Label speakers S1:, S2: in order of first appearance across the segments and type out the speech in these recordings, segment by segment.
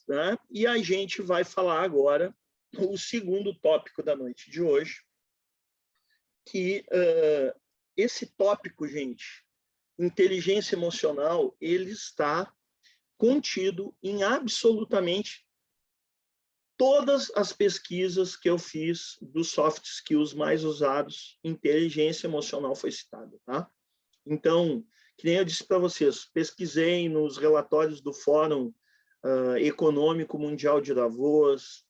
S1: né? E a gente vai falar agora o segundo tópico da noite de hoje, que esse tópico, gente, inteligência emocional, ele está contido em absolutamente todas as pesquisas que eu fiz dos soft skills mais usados, inteligência emocional foi citada, tá? Então, que nem eu disse para vocês, pesquisei nos relatórios do Fórum Econômico Mundial de Davos,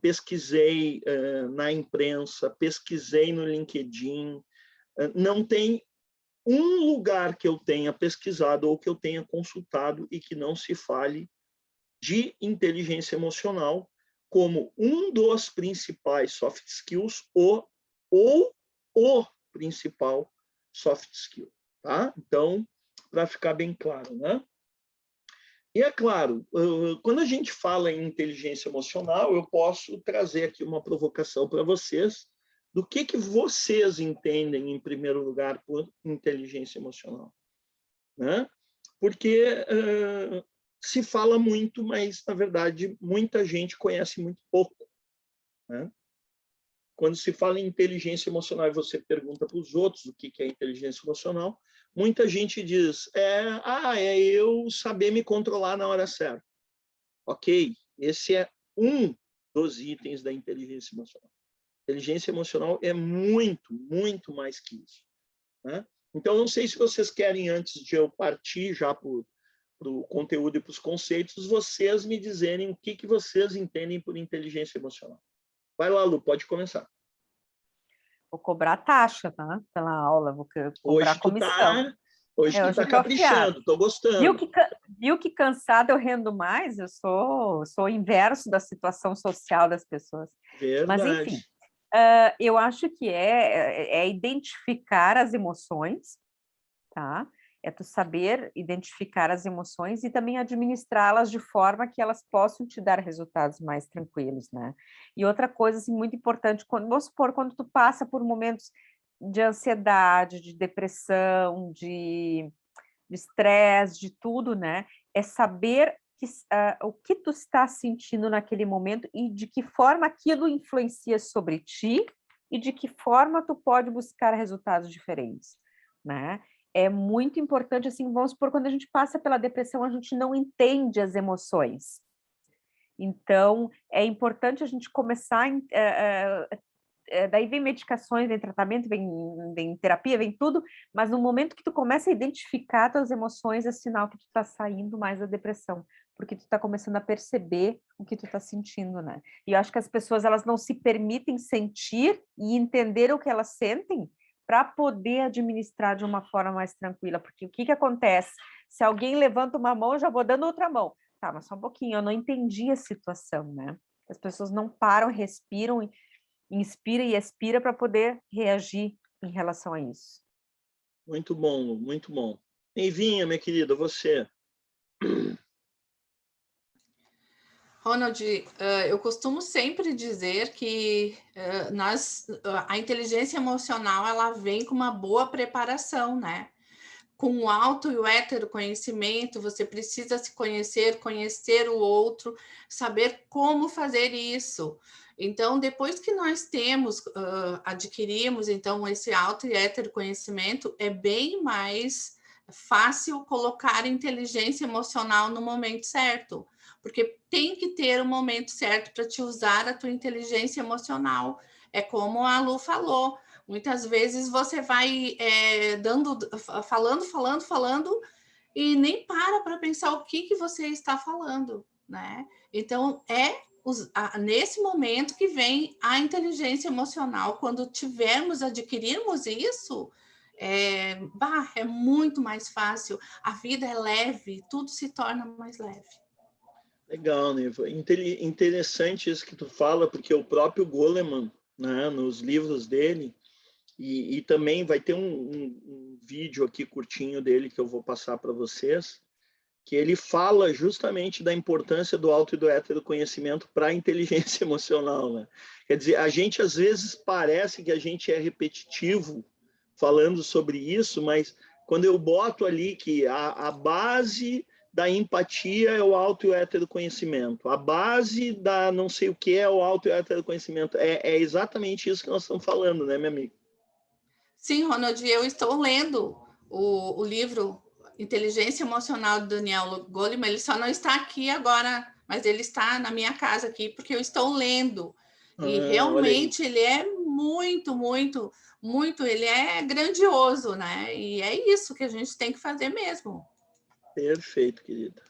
S1: pesquisei na imprensa, pesquisei no LinkedIn, não tem um lugar que eu tenha pesquisado ou que eu tenha consultado e que não se fale de inteligência emocional como um dos principais soft skills ou o principal soft skill, tá? Então, para ficar bem claro, né? E é claro, quando a gente fala em inteligência emocional, eu posso trazer aqui uma provocação para vocês do que vocês entendem, em primeiro lugar, por inteligência emocional, né? Porque se fala muito, mas, na verdade, muita gente conhece muito pouco, né? Quando se fala em inteligência emocional e você pergunta para os outros o que é inteligência emocional, muita gente diz, é eu saber me controlar na hora certa. Ok, esse é um dos itens da inteligência emocional. Inteligência emocional é muito, muito mais que isso, né? Então, não sei se vocês querem, antes de eu partir já para o conteúdo e para os conceitos, vocês me dizerem o que vocês entendem por inteligência emocional. Vai lá, Lu, pode começar.
S2: Vou cobrar taxa, tá? Pela aula, vou cobrar comissão.
S1: Hoje tu tá caprichando, tô gostando.
S2: Viu que cansada eu rendo mais? Eu sou o inverso da situação social das pessoas.
S1: Verdade.
S2: Mas, enfim, eu acho que é identificar as emoções, tá? É tu saber identificar as emoções e também administrá-las de forma que elas possam te dar resultados mais tranquilos, né? E outra coisa, assim, muito importante, vamos supor, quando tu passa por momentos de ansiedade, de depressão, de estresse, de tudo, né? É saber o que tu está sentindo naquele momento e de que forma aquilo influencia sobre ti e de que forma tu pode buscar resultados diferentes, né? É muito importante, assim, vamos supor, quando a gente passa pela depressão, a gente não entende as emoções. Então, é importante a gente começar... daí vem medicações, vem tratamento, vem terapia, vem tudo, mas no momento que tu começa a identificar tuas emoções, é sinal que tu tá saindo mais da depressão, porque tu tá começando a perceber o que tu tá sentindo, né? E eu acho que as pessoas, elas não se permitem sentir e entender o que elas sentem para poder administrar de uma forma mais tranquila, porque o que acontece? Se alguém levanta uma mão, eu já vou dando outra mão. Tá, mas só um pouquinho, eu não entendi a situação, né? As pessoas não param, respiram, inspira e expira para poder reagir em relação a isso.
S1: Muito bom, Lu, muito bom. Eivinha, minha querida, você.
S3: Ronald, eu costumo sempre dizer que a inteligência emocional ela vem com uma boa preparação, né? Com o auto e o heteroconhecimento, você precisa se conhecer, conhecer o outro, saber como fazer isso. Então, depois que nós adquirimos então esse auto e heteroconhecimento, é bem mais fácil colocar inteligência emocional no momento certo, porque tem que ter o momento certo para te usar a tua inteligência emocional. É como a Lu falou, muitas vezes você vai falando e nem para pensar o que você está falando, né? Então, nesse momento que vem a inteligência emocional. Quando adquirirmos isso, é muito mais fácil. A vida é leve, tudo se torna mais leve.
S1: Legal, Neva. Interessante isso que tu fala, porque o próprio Goleman, né, nos livros dele, e também vai ter um vídeo aqui curtinho dele que eu vou passar para vocês, que ele fala justamente da importância do auto e do heteroconhecimento para a inteligência emocional, né? Quer dizer, a gente às vezes parece que a gente é repetitivo falando sobre isso, mas quando eu boto ali que a base da empatia é o auto e o heteroconhecimento. A base da não sei o que é o auto e o heteroconhecimento. É exatamente isso que nós estamos falando, né, minha amiga?
S3: Sim, Ronald, eu estou lendo o livro Inteligência Emocional do Daniel Goleman. Ele só não está aqui agora, mas ele está na minha casa aqui, porque eu estou lendo. E realmente ele é muito, muito, muito, ele é grandioso, né? E é isso que a gente tem que fazer mesmo.
S1: Perfeito, querida.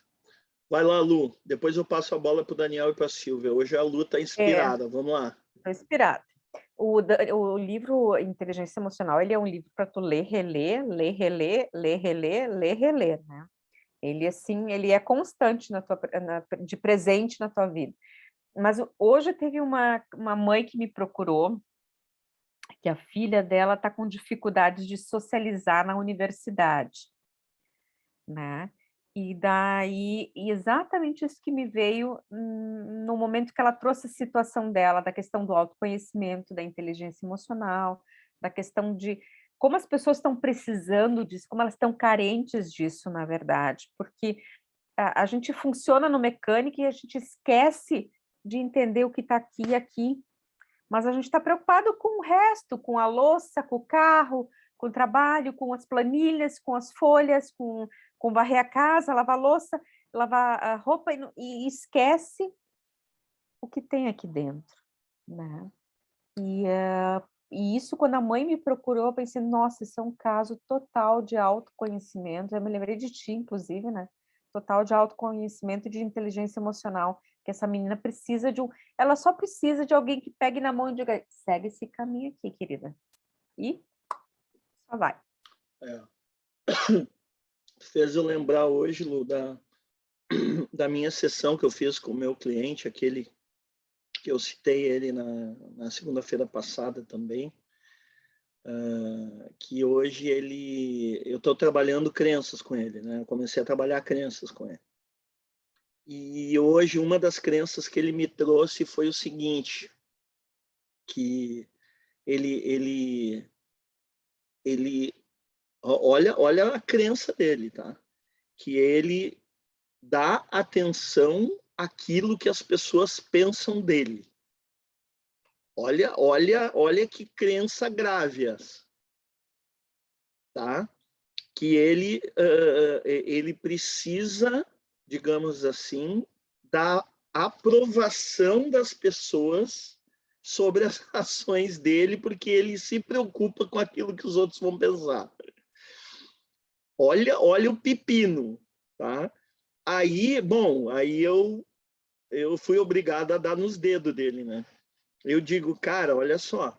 S1: Vai lá, Lu. Depois eu passo a bola para o Daniel e para a Silvia. Hoje a Lu está inspirada. Vamos lá.
S2: Estou inspirada. O livro Inteligência Emocional, ele é um livro para tu ler, reler, ler, reler, ler, reler, ler, reler, né? Ele, assim, ele é constante de presente na tua vida. Mas hoje teve uma mãe que me procurou, que a filha dela está com dificuldades de socializar na universidade, né? E daí, exatamente isso que me veio no momento que ela trouxe a situação dela, da questão do autoconhecimento, da inteligência emocional, da questão de como as pessoas estão precisando disso, como elas estão carentes disso, na verdade, porque a gente funciona no mecânico e a gente esquece de entender o que está aqui e aqui, mas a gente está preocupado com o resto, com a louça, com o carro, com o trabalho, com as planilhas, com as folhas, com varrer a casa, lavar a louça, lavar a roupa e esquece o que tem aqui dentro, né? E isso, quando a mãe me procurou, eu pensei, nossa, isso é um caso total de autoconhecimento. Eu me lembrei de ti, inclusive, né? Total de autoconhecimento e de inteligência emocional, que essa menina precisa ela só precisa de alguém que pegue na mão e diga, segue esse caminho aqui, querida. E só vai.
S1: Fez eu lembrar hoje, Lu, da minha sessão que eu fiz com o meu cliente, aquele que eu citei ele na segunda-feira passada também, que hoje eu estou trabalhando crenças com ele, né? Eu comecei a trabalhar crenças com ele. E hoje uma das crenças que ele me trouxe foi o seguinte, que ele olha a crença dele, tá? Que ele dá atenção àquilo que as pessoas pensam dele. Olha que crença grave essa, tá? Que ele precisa, digamos assim, da aprovação das pessoas sobre as ações dele, porque ele se preocupa com aquilo que os outros vão pensar. Olha o pepino, tá? Aí eu fui obrigado a dar nos dedos dele, né? Eu digo, cara, olha só,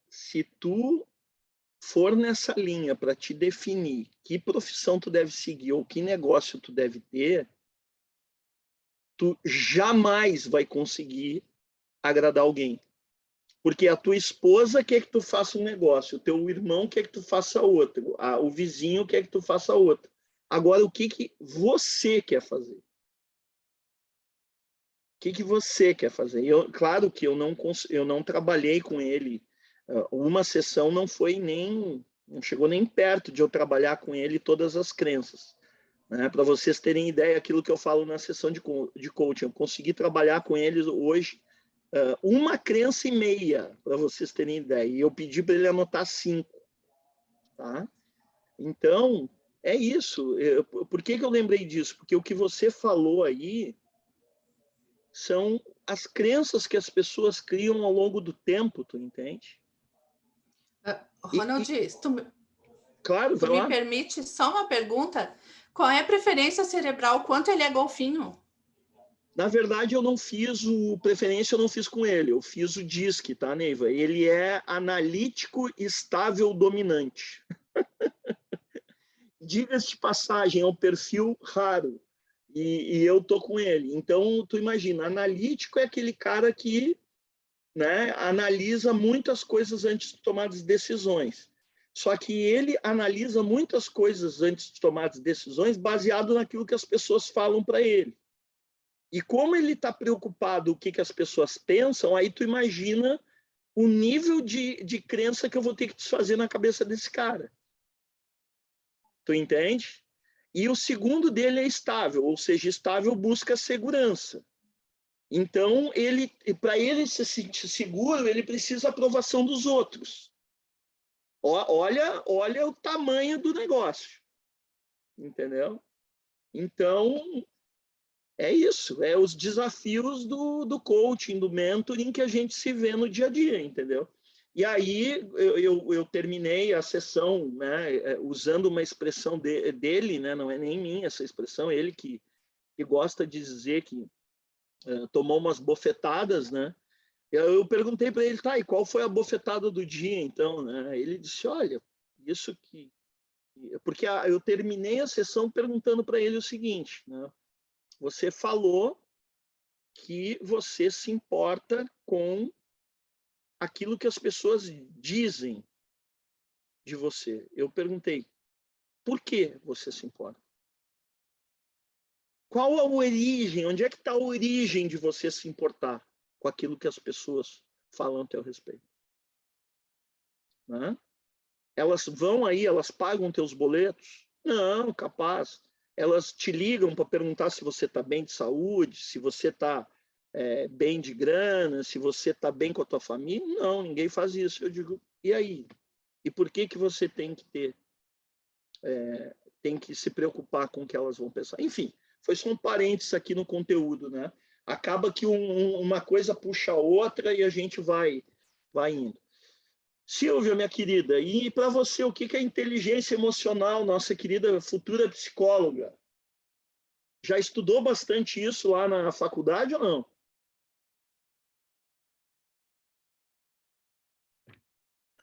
S1: se tu for nessa linha para te definir que profissão tu deve seguir ou que negócio tu deve ter, tu jamais vai conseguir agradar alguém. Porque a tua esposa quer que tu faça um negócio, o teu irmão quer que tu faça outro, o vizinho quer que tu faça outro. Agora, o que você quer fazer? O que você quer fazer? Claro que eu não trabalhei com ele. Uma sessão não chegou nem perto de eu trabalhar com ele todas as crenças. Né? Para vocês terem ideia, aquilo que eu falo na sessão de coaching, eu consegui trabalhar com eles hoje uma crença e meia, para vocês terem ideia. E eu pedi para ele anotar 5. Tá? Então, é isso. Por que eu lembrei disso? Porque o que você falou aí são as crenças que as pessoas criam ao longo do tempo, tu entende?
S3: Ronald,
S1: claro,
S3: tu me permite só uma pergunta? Qual é a preferência cerebral? Quanto ele é golfinho?
S1: Na verdade, eu não fiz preferência, eu não fiz com ele. Eu fiz o DISC, tá, Neiva? Ele é analítico estável dominante. Diga-se de passagem, é um perfil raro. E eu tô com ele. Então, tu imagina, analítico é aquele cara que, né, analisa muitas coisas antes de tomar as decisões. Só que ele analisa muitas coisas antes de tomar as decisões baseado naquilo que as pessoas falam para ele. E como ele está preocupado com o que as pessoas pensam, aí tu imagina o nível de crença que eu vou ter que desfazer na cabeça desse cara. Tu entende? E o segundo dele é estável, ou seja, estável busca segurança. Então, para ele se sentir seguro, ele precisa da aprovação dos outros. Olha o tamanho do negócio, entendeu? Então, é isso, é os desafios do coaching, do mentoring que a gente se vê no dia a dia, entendeu? E aí eu terminei a sessão, né, usando uma expressão dele, né, não é nem minha essa expressão, ele que gosta de dizer que tomou umas bofetadas, né? Eu perguntei para ele, tá, e qual foi a bofetada do dia, então, né? Ele disse, olha, isso que... Porque eu terminei a sessão perguntando para ele o seguinte, né? Você falou que você se importa com aquilo que as pessoas dizem de você. Eu perguntei, por que você se importa? Qual a origem? Onde é que está a origem de você se importar com aquilo que as pessoas falam a teu respeito? Né? Elas vão aí, elas pagam teus boletos? Não, capaz. Elas te ligam para perguntar se você está bem de saúde, se você está bem de grana, se você está bem com a tua família? Não, ninguém faz isso. Eu digo, e aí? E por que você tem que se preocupar com o que elas vão pensar? Enfim, foi só um parênteses aqui no conteúdo, né? Acaba que uma coisa puxa a outra e a gente vai indo. Silvia, minha querida, e para você, o que é inteligência emocional, nossa querida futura psicóloga? Já estudou bastante isso lá na faculdade ou não?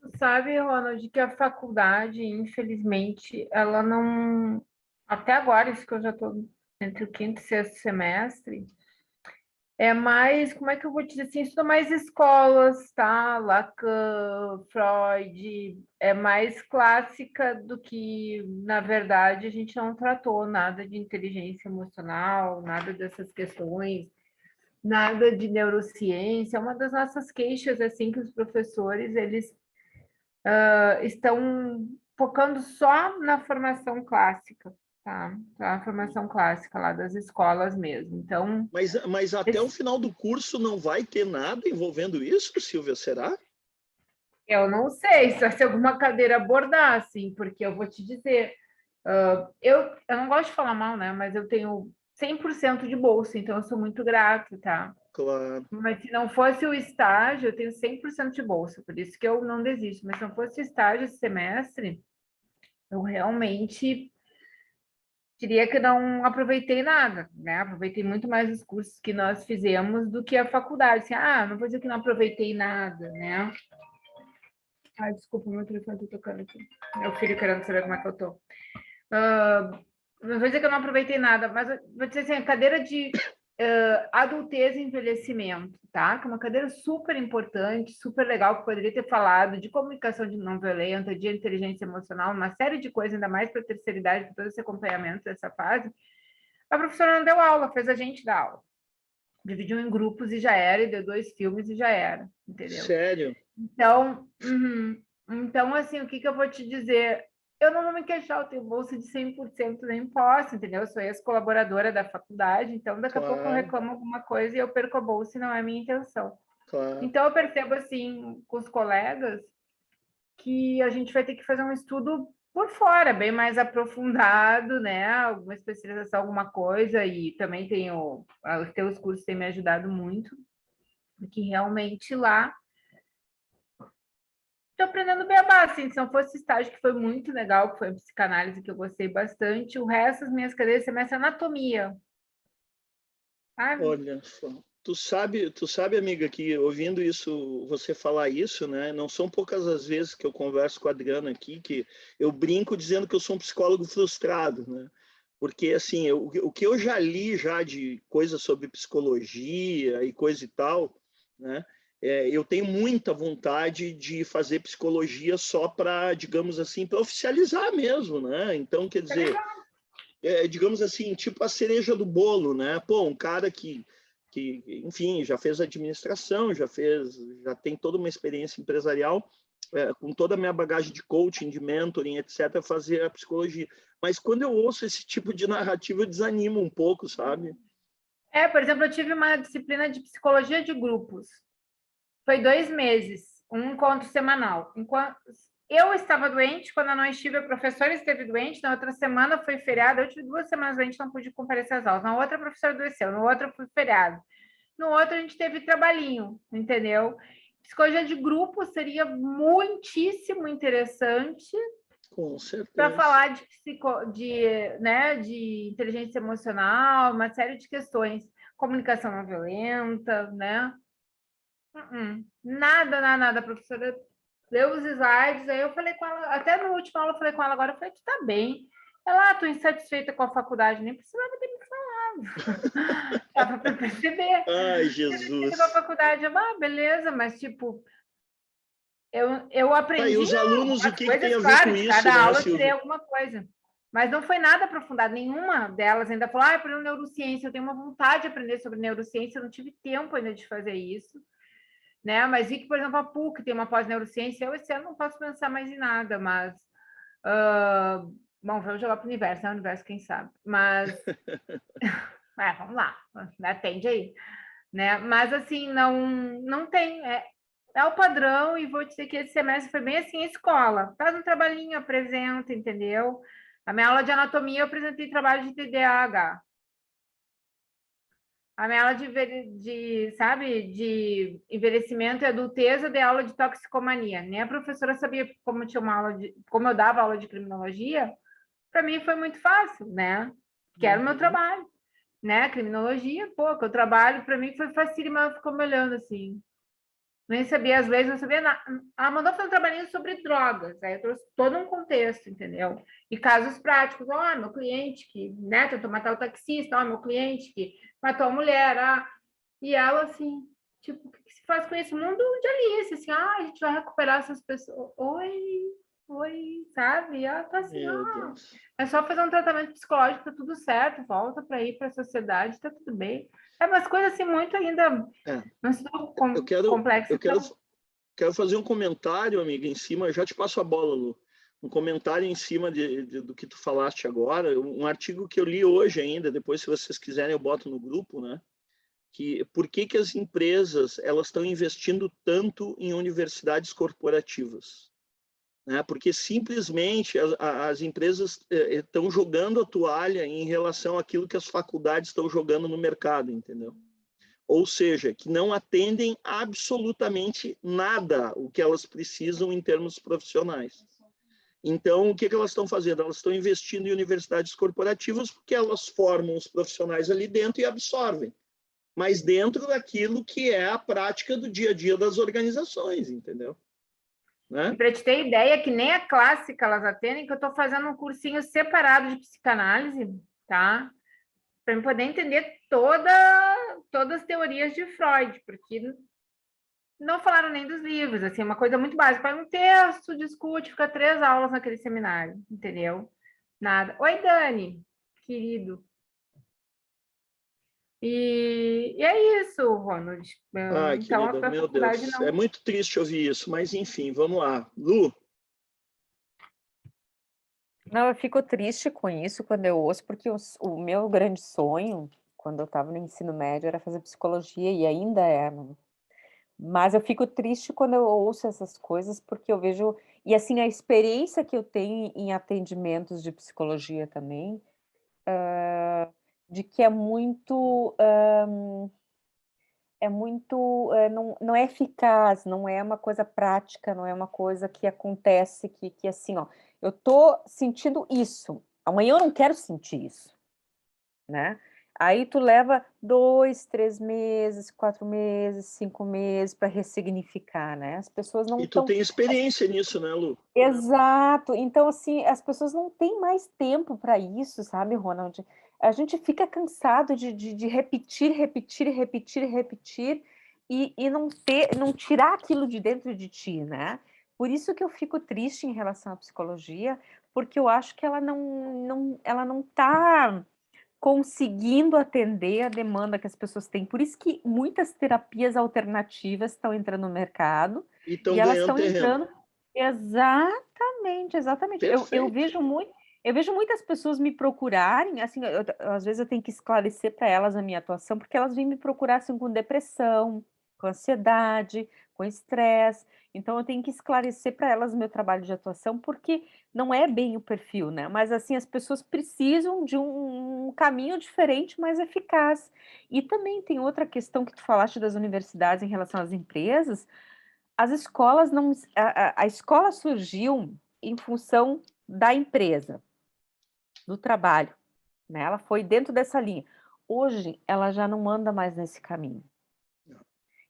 S4: Tu sabe, Ronald, que a faculdade, infelizmente, ela não... Até agora, isso que eu já estou entre o quinto e sexto semestre, é mais, como é que eu vou te dizer assim, estuda mais escolas, tá? Lacan, Freud, é mais clássica do que, na verdade, a gente não tratou nada de inteligência emocional, nada dessas questões, nada de neurociência. Uma das nossas queixas, assim, que os professores, eles estão focando só na formação clássica, tá? A formação clássica lá das escolas mesmo. Então,
S1: Mas até o final do curso não vai ter nada envolvendo isso, Silvia, será?
S4: eu não sei se alguma cadeira abordar, assim, porque eu vou te dizer, eu não gosto de falar mal, né? Mas eu tenho 100% de bolsa, então eu sou muito grata, tá?
S1: Claro.
S4: Mas se não fosse o estágio, eu tenho 100% de bolsa, por isso que eu não desisto. Mas se não fosse o estágio esse semestre, eu realmente diria que não aproveitei nada, né? Aproveitei muito mais os cursos que nós fizemos do que a faculdade. Assim, não vou dizer que não aproveitei nada, né? Ai, desculpa, meu telefone tá tocando aqui. Meu filho querendo saber como é que eu tô. Não vou dizer que eu não aproveitei nada, mas vou dizer assim, a cadeira de adultez e envelhecimento, tá? Que é uma cadeira super importante, super legal, que poderia ter falado de comunicação não violenta, de inteligência emocional, uma série de coisas, ainda mais para a terceira idade, para todo esse acompanhamento dessa fase. A professora não deu aula, fez a gente dar aula. Dividiu em grupos e já era, e deu 2 filmes e já era, entendeu?
S1: Sério?
S4: Então, então assim, o que eu vou te dizer? Eu não vou me queixar, eu tenho bolsa de 100%, nem posso, entendeu? Eu sou ex-colaboradora da faculdade, então daqui a pouco eu reclamo alguma coisa e eu perco a bolsa e não é a minha intenção.
S1: Claro.
S4: Então eu percebo, assim, com os colegas, que a gente vai ter que fazer um estudo por fora, bem mais aprofundado, né? Alguma especialização, alguma coisa, e também os teus cursos têm me ajudado muito, porque realmente lá estou aprendendo beabá, assim, se não fosse estágio que foi muito legal, que foi psicanálise, que eu gostei bastante, o resto das minhas cadeiras semestre é anatomia.
S1: Olha só. Tu sabe, amiga, que ouvindo isso, você falar isso, né? Não são poucas as vezes que eu converso com a Adriana aqui, que eu brinco dizendo que eu sou um psicólogo frustrado, né? Porque, assim, o que eu já li já de coisas sobre psicologia e coisa e tal, né? Eu tenho muita vontade de fazer psicologia só para, digamos assim, para oficializar mesmo, né? Então, quer dizer, digamos assim, tipo a cereja do bolo, né? Pô, um cara que enfim, já fez administração, já tem toda uma experiência empresarial, com toda a minha bagagem de coaching, de mentoring, etc., fazer a psicologia. Mas quando eu ouço esse tipo de narrativa, eu desanimo um pouco, sabe?
S4: Por exemplo, eu tive uma disciplina de psicologia de grupos. Foi 2 meses, um encontro semanal. Enquanto eu estava doente, quando eu não estive, a professora esteve doente, na outra semana foi feriado, eu tive 2 semanas doente, não pude comparecer às aulas. Na outra, a professora adoeceu, no outro foi feriado. No outro, a gente teve trabalhinho, entendeu? Psicologia de grupo seria muitíssimo interessante
S1: Com certeza.
S4: para falar de inteligência emocional, uma série de questões. Comunicação não violenta, né? Nada. A professora deu os slides, aí eu falei com ela, até no último aula eu falei com ela agora, eu falei, tu tá bem? Ela, tô insatisfeita com a faculdade, nem precisava ter me falado. Dava para perceber.
S1: Ai, Jesus.
S4: Com a faculdade, beleza, mas tipo, eu aprendi.
S1: E os alunos, o que tem a ver
S4: claro,
S1: com isso,
S4: cada
S1: né,
S4: aula eu
S1: Silvia?
S4: tirei alguma coisa. Mas não foi nada aprofundado. Nenhuma delas ainda falou, aprendeu neurociência, eu tenho uma vontade de aprender sobre neurociência, eu não tive tempo ainda de fazer isso. Né? Mas vi que, por exemplo, a PUC tem uma pós-neurociência, eu esse ano não posso pensar mais em nada, mas bom, vamos jogar para o universo, né? O universo, quem sabe. Mas vamos lá, atende aí. Né? Mas assim, não tem. É o padrão, e vou dizer que esse semestre foi bem assim, escola. Faz um trabalhinho, apresenta, entendeu? A minha aula de anatomia eu apresentei trabalho de TDAH. A minha aula de envelhecimento e adultez, eu dei aula de toxicomania. Nem a professora sabia como eu dava aula de criminologia. Para mim foi muito fácil, né? Que era o meu trabalho, né? Criminologia, que eu trabalho, para mim foi facílimo, ela ficou me olhando assim. Nem sabia, às vezes, não sabia nada. Ela mandou fazer um trabalhinho sobre drogas, aí eu trouxe todo um contexto, entendeu? E casos práticos, meu cliente que, né, tentou matar o taxista, meu cliente que matou a mulher, e ela, assim, tipo, o que se faz com isso? Mundo de Alice, assim, a gente vai recuperar essas pessoas. Oi, sabe? E ela tá assim, é só fazer um tratamento psicológico, tá tudo certo, volta para ir para a sociedade, tá tudo bem. É umas coisas assim muito ainda não estou complexo.
S1: Eu quero fazer um comentário, amiga, em cima, já te passo a bola, Lu. Um comentário em cima do que tu falaste agora, um artigo que eu li hoje ainda, depois se vocês quiserem eu boto no grupo, né? Que por que as empresas elas estão investindo tanto em universidades corporativas? Né? Porque simplesmente as empresas estão jogando a toalha em relação àquilo que as faculdades estão jogando no mercado, entendeu? Ou seja, que não atendem absolutamente nada o que elas precisam em termos profissionais. Então, o que elas estão fazendo? Elas estão investindo em universidades corporativas porque elas formam os profissionais ali dentro e absorvem, mas dentro daquilo que é a prática do dia a dia das organizações, entendeu? Né?
S4: E para te ter ideia, que nem a clássica elas atendem, que eu estou fazendo um cursinho separado de psicanálise, tá? Para eu poder entender todas as teorias de Freud, porque não falaram nem dos livros, assim, uma coisa muito básica. Faz um texto, discute, fica 3 aulas naquele seminário, entendeu? Nada. Oi, Dani, querido. E é isso, Ronald. Então,
S1: querida, meu Deus, é muito triste ouvir isso, mas enfim, vamos lá. Lu?
S2: Não, eu fico triste com isso quando eu ouço, porque o meu grande sonho, quando eu estava no ensino médio, era fazer psicologia, e ainda é, né? Mas eu fico triste quando eu ouço essas coisas, porque eu vejo... E, assim, a experiência que eu tenho em atendimentos de psicologia também, de que é muito... não é eficaz, não é uma coisa prática, não é uma coisa que acontece, que assim, ó, eu tô sentindo isso, amanhã eu não quero sentir isso, né? Aí tu leva 2, 3 meses, 4 meses, 5 meses para ressignificar, né? As pessoas não
S1: tu tem experiência nisso, né, Lu?
S2: Exato. Então, assim, as pessoas não têm mais tempo para isso, sabe, Ronald? A gente fica cansado de repetir e não tirar aquilo de dentro de ti, né? Por isso que eu fico triste em relação à psicologia, porque eu acho que ela não está conseguindo atender a demanda que as pessoas têm. Por isso que muitas terapias alternativas estão entrando no mercado
S1: e estão
S2: elas
S1: ganhando
S2: estão
S1: terreno.
S2: entrando... Exatamente, exatamente. Eu
S1: Perfeito.
S2: vejo muitas pessoas me procurarem, assim, às vezes eu tenho que esclarecer para elas a minha atuação, porque elas vêm me procurar assim, com depressão, com ansiedade, com estresse. Então eu tenho que esclarecer para elas o meu trabalho de atuação, porque não é bem o perfil, né? Mas assim, as pessoas precisam de um caminho diferente, mais eficaz. E também tem outra questão que tu falaste das universidades em relação às empresas. As escolas não. A escola surgiu em função da empresa, do trabalho, né? Ela foi dentro dessa linha. Hoje, ela já não anda mais nesse caminho.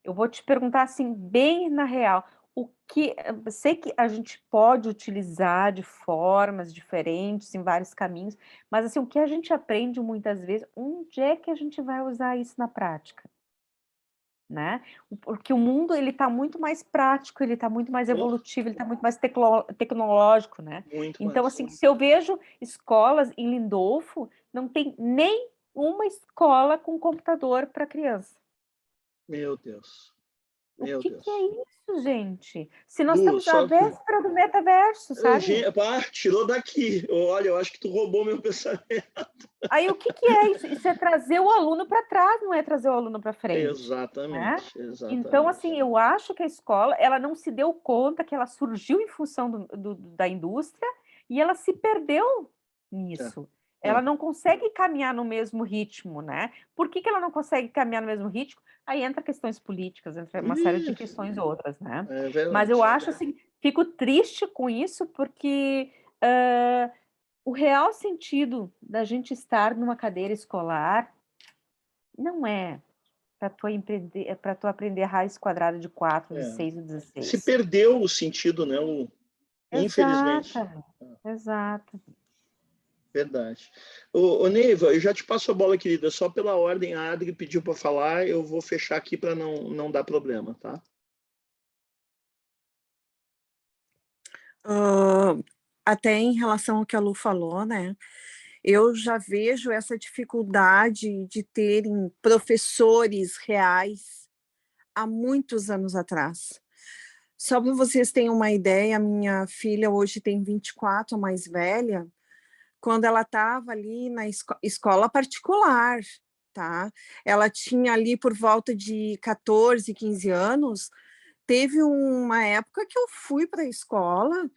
S2: Eu vou te perguntar assim, bem na real, o que. Sei que a gente pode utilizar de formas diferentes, em vários caminhos, mas assim, o que a gente aprende muitas vezes, onde é que a gente vai usar isso na prática? Né? Porque o mundo ele está muito mais prático, ele está muito mais
S1: Oh,
S2: evolutivo, ele está muito mais tecnológico, né?
S1: muito
S2: Então,
S1: mais.
S2: assim, se eu vejo escolas em Lindolfo, não tem nem uma escola com computador para criança.
S1: Meu Deus.
S2: O
S1: Meu
S2: que é
S1: Deus.
S2: isso, gente? Se nós
S1: Du,
S2: estamos à
S1: só que...
S2: véspera do metaverso, sabe?
S1: Tirou daqui. Olha, eu acho que tu roubou meu pensamento.
S2: Aí o que é isso? Isso é trazer o aluno para trás, não é trazer o aluno para frente, né?
S1: Exatamente,
S2: Então,
S1: exatamente.
S2: assim, eu acho que a escola, ela não se deu conta que ela surgiu em função da indústria e ela se perdeu nisso. Ela
S1: É.
S2: não consegue caminhar no mesmo ritmo, né? Por que ela não consegue caminhar no mesmo ritmo? Aí entra questões políticas, entra uma série de
S1: Isso,
S2: questões outras, né?
S1: é
S2: Mas eu
S1: verdade.
S2: acho, assim, fico triste com isso porque o real sentido da gente estar numa cadeira escolar não é para tu aprender raiz quadrada de 4, de
S1: É.
S2: 6 e
S1: Se
S2: 16.
S1: perdeu o sentido, né, Lu? Infelizmente.
S2: Exatamente, exato.
S1: Verdade. Ô, Neiva, eu já te passo a bola, querida. Só pela ordem, a Adri pediu para falar, eu vou fechar aqui para não dar problema, tá?
S5: Até em relação ao que a Lu falou, né? Eu já vejo essa dificuldade de terem professores reais há muitos anos atrás. Só para vocês terem uma ideia, a minha filha hoje tem 24, a mais velha, quando ela estava ali na escola particular, tá? Ela tinha ali por volta de 14, 15 anos, teve uma época que eu fui para a escola,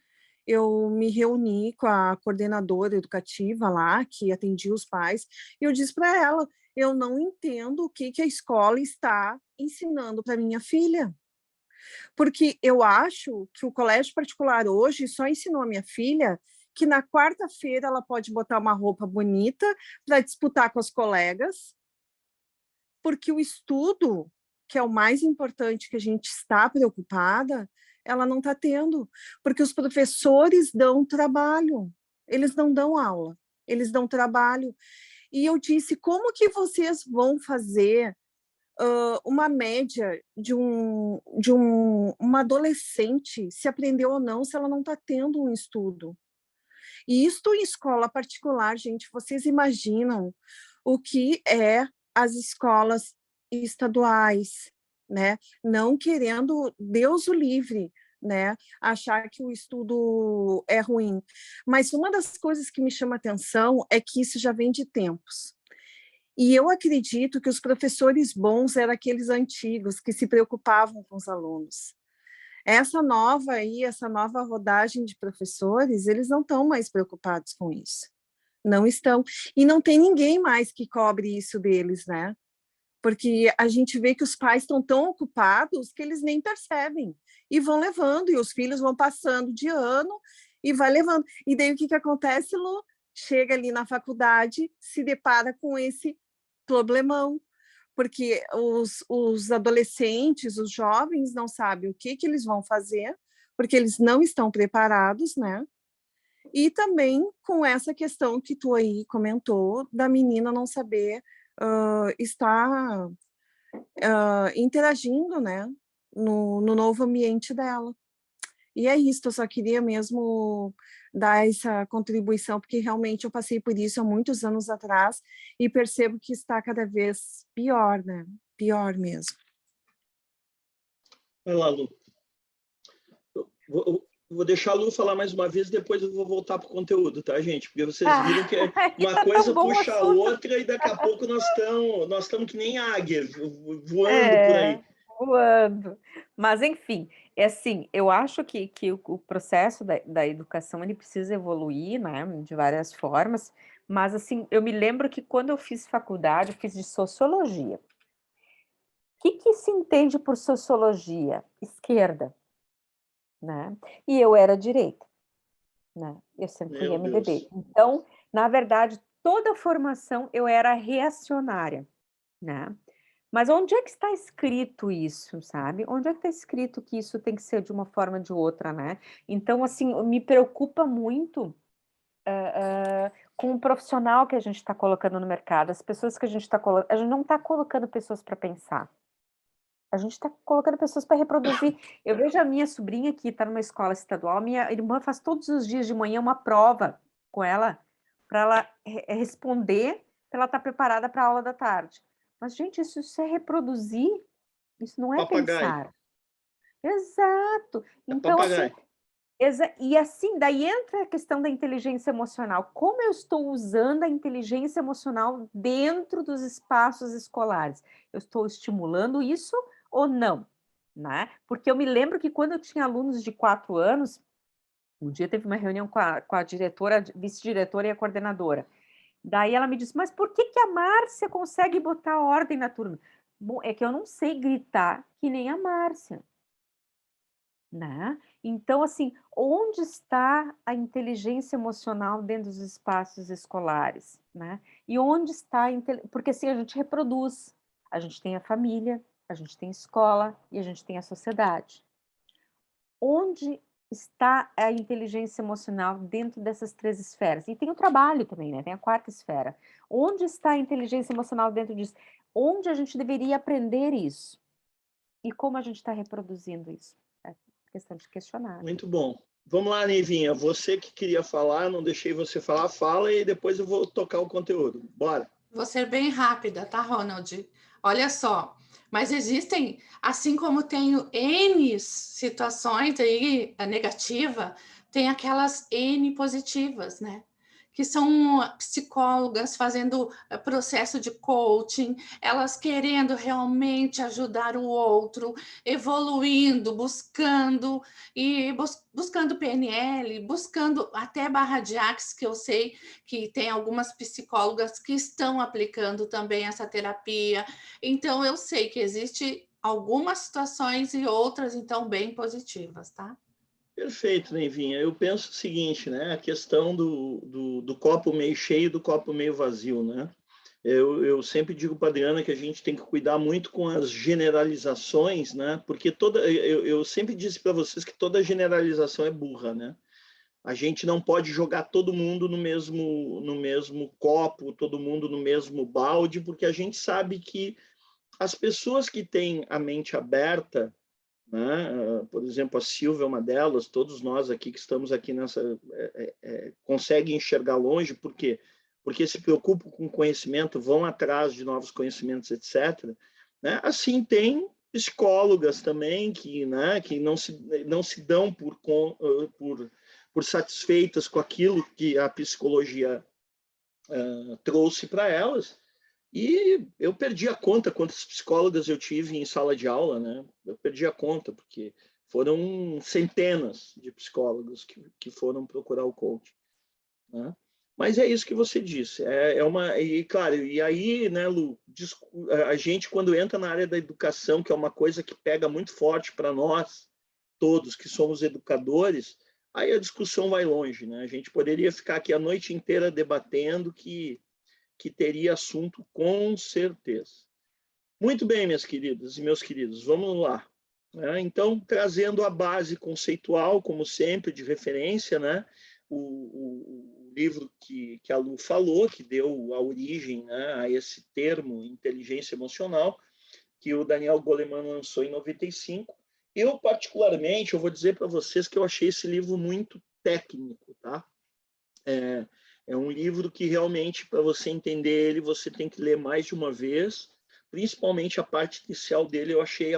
S5: eu me reuni com a coordenadora educativa lá, que atendia os pais, e eu disse para ela, eu não entendo o que a escola está ensinando para minha filha. Porque eu acho que o colégio particular hoje só ensinou a minha filha que na quarta-feira ela pode botar uma roupa bonita para disputar com as colegas, porque o estudo, que é o mais importante que a gente está preocupada, ela não está tendo, porque os professores dão trabalho, eles não dão aula, eles dão trabalho. E eu disse, como que vocês vão fazer uma média de uma adolescente, se aprendeu ou não, se ela não está tendo um estudo? E isto em escola particular, gente, vocês imaginam o que é as escolas estaduais, né? Não querendo, Deus o livre, né? Achar que o estudo é ruim. Mas uma das coisas que me chama atenção é que isso já vem de tempos. E eu acredito que os professores bons eram aqueles antigos que se preocupavam com os alunos. Essa nova rodagem de professores, eles não estão mais preocupados com isso. Não estão. E não tem ninguém mais que cobre isso deles, né? Porque a gente vê que os pais estão tão ocupados que eles nem percebem. E vão levando, e os filhos vão passando de ano e vai levando. E daí o que acontece, Lu? Chega ali na faculdade, se depara com esse problemão, porque os adolescentes, os jovens não sabem o que eles vão fazer, porque eles não estão preparados, né? E também com essa questão que tu aí comentou, da menina não saber estar interagindo, né? No novo ambiente dela. E é isso, eu só queria mesmo dar essa contribuição, porque realmente eu passei por isso há muitos anos atrás e percebo que está cada vez pior, né? Pior mesmo.
S1: Vai lá, Lu. Eu vou deixar a Lu falar mais uma vez, depois eu vou voltar para o conteúdo, tá, gente? Porque vocês viram que uma
S2: Tá
S1: coisa
S2: tão bom o
S1: puxa a
S2: assunto.
S1: outra e daqui a pouco nós estamos que nem águia, voando por aí.
S2: Voando. Mas, enfim, é assim, eu acho que o processo da educação, ele precisa evoluir, né, de várias formas, mas, assim, eu me lembro que quando eu fiz faculdade, eu fiz de sociologia. O que se entende por sociologia? Esquerda, né? E eu era direita, né? Eu sempre fui
S1: Meu
S2: MDB.
S1: Deus.
S2: Então, na verdade, toda a formação eu era reacionária, né? Mas onde é que está escrito isso, sabe? Onde é que está escrito que isso tem que ser de uma forma ou de outra, né? Então, assim, me preocupa muito com o profissional que a gente está colocando no mercado, as pessoas que a gente está colocando. A gente não está colocando pessoas para pensar. A gente está colocando pessoas para reproduzir. Eu vejo a minha sobrinha que está numa escola estadual, minha irmã faz todos os dias de manhã uma prova com ela, para ela responder, para ela estar preparada para a aula da tarde. Mas, gente, isso é reproduzir, isso não é
S1: Papagaio.
S2: pensar. Exato.
S1: É
S2: Então, assim,
S1: papagaio.
S2: e assim, daí entra a questão da inteligência emocional. Como eu estou usando a inteligência emocional dentro dos espaços escolares? Eu estou estimulando isso ou não? Né? Porque eu me lembro que quando eu tinha alunos de 4 anos, um dia teve uma reunião com a diretora, vice-diretora e a coordenadora. Daí ela me disse, mas por que a Márcia consegue botar ordem na turma? Bom, é que eu não sei gritar que nem a Márcia. Né? Então, assim, onde está a inteligência emocional dentro dos espaços escolares? Né? E onde está a porque assim, a gente reproduz, a gente tem a família, a gente tem a escola e a gente tem a sociedade. Onde está a inteligência emocional dentro dessas 3 esferas? E tem o trabalho também, né? Tem a 4ª esfera. Onde está a inteligência emocional dentro disso? Onde a gente deveria aprender isso? E como a gente está reproduzindo isso? É questão de questionar.
S1: Muito bom. Vamos lá, Neivinha. Você que queria falar, não deixei você falar, fala e depois eu vou tocar o conteúdo. Bora.
S3: Vou ser bem rápida, tá, Ronald? Olha só, mas existem, assim como tenho N situações aí negativa, tem aquelas N positivas, né? Que são psicólogas fazendo processo de coaching, elas querendo realmente ajudar o outro, evoluindo, buscando buscando PNL, buscando até barra de Axis, que eu sei que tem algumas psicólogas que estão aplicando também essa terapia. Então, eu sei que existe algumas situações e outras, então, bem positivas, tá?
S1: Perfeito, Neivinha. Eu penso o seguinte, né? A questão do copo meio cheio e do copo meio vazio, né? Eu sempre digo para a Adriana que a gente tem que cuidar muito com as generalizações, né? Porque eu sempre disse para vocês que toda generalização é burra, né? A gente não pode jogar todo mundo no mesmo copo, todo mundo no mesmo balde, porque a gente sabe que as pessoas que têm a mente aberta, né? Por exemplo, a Silvia é uma delas, todos nós aqui que estamos aqui nessa conseguem enxergar longe, por quê? Porque se preocupam com conhecimento, vão atrás de novos conhecimentos, etc. Né? Assim, tem psicólogas também que, né, que não se dão por satisfeitas com aquilo que a psicologia trouxe para elas. E eu perdi a conta quantas psicólogas eu tive em sala de aula, né? Eu perdi a conta, porque foram centenas de psicólogos que foram procurar o coach, né? Mas é isso que você disse. E claro, e aí, né, Lu, a gente quando entra na área da educação, que é uma coisa que pega muito forte para nós todos que somos educadores, aí a discussão vai longe, né? A gente poderia ficar aqui a noite inteira debatendo que teria assunto com certeza. Muito bem, minhas queridas e meus queridos, vamos lá. Então, trazendo a base conceitual, como sempre, de referência, né? O livro que a Lu falou, que deu a origem, né, a esse termo inteligência emocional, que o Daniel Goleman lançou em 95. Eu, particularmente, eu vou dizer para vocês que eu achei esse livro muito técnico, tá? É um livro que realmente, para você entender ele, você tem que ler mais de uma vez, principalmente a parte inicial dele, eu achei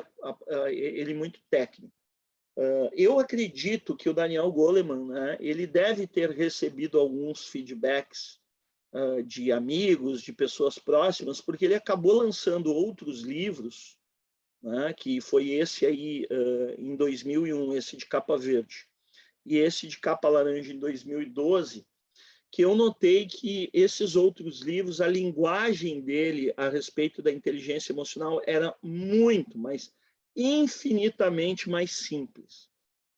S1: ele muito técnico. Eu acredito que o Daniel Goleman, né, ele deve ter recebido alguns feedbacks de amigos, de pessoas próximas, porque ele acabou lançando outros livros, né, que foi esse aí em 2001, esse de capa verde, e esse de capa laranja em 2012, que eu notei que esses outros livros, a linguagem dele a respeito da inteligência emocional era muito, mas infinitamente mais simples,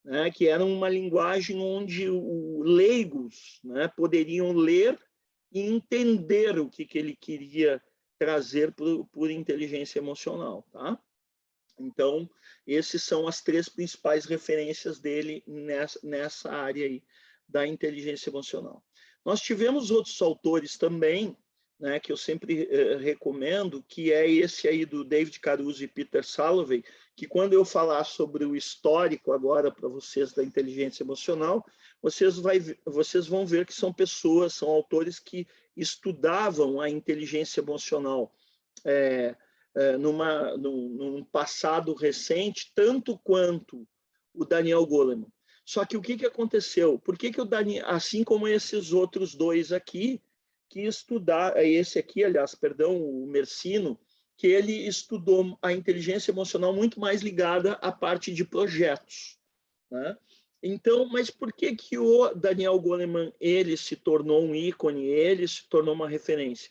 S1: né? Que era uma linguagem onde os leigos, né, poderiam ler e entender o que ele queria trazer por inteligência emocional, tá? Então, essas são as 3 principais referências dele nessa área aí da inteligência emocional. Nós tivemos outros autores também, né, que eu sempre recomendo, que é esse aí do David Caruso e Peter Salovey, que quando eu falar sobre o histórico agora para vocês da inteligência emocional, vocês vão ver que são pessoas, são autores que estudavam a inteligência emocional num passado recente, tanto quanto o Daniel Goleman. Só que o que aconteceu? Por que o Daniel, assim como esses outros 2 aqui, que esse aqui, aliás, perdão, o Mercino, que ele estudou a inteligência emocional muito mais ligada à parte de projetos, né? Então, mas por que o Daniel Goleman, ele se tornou um ícone, ele se tornou uma referência?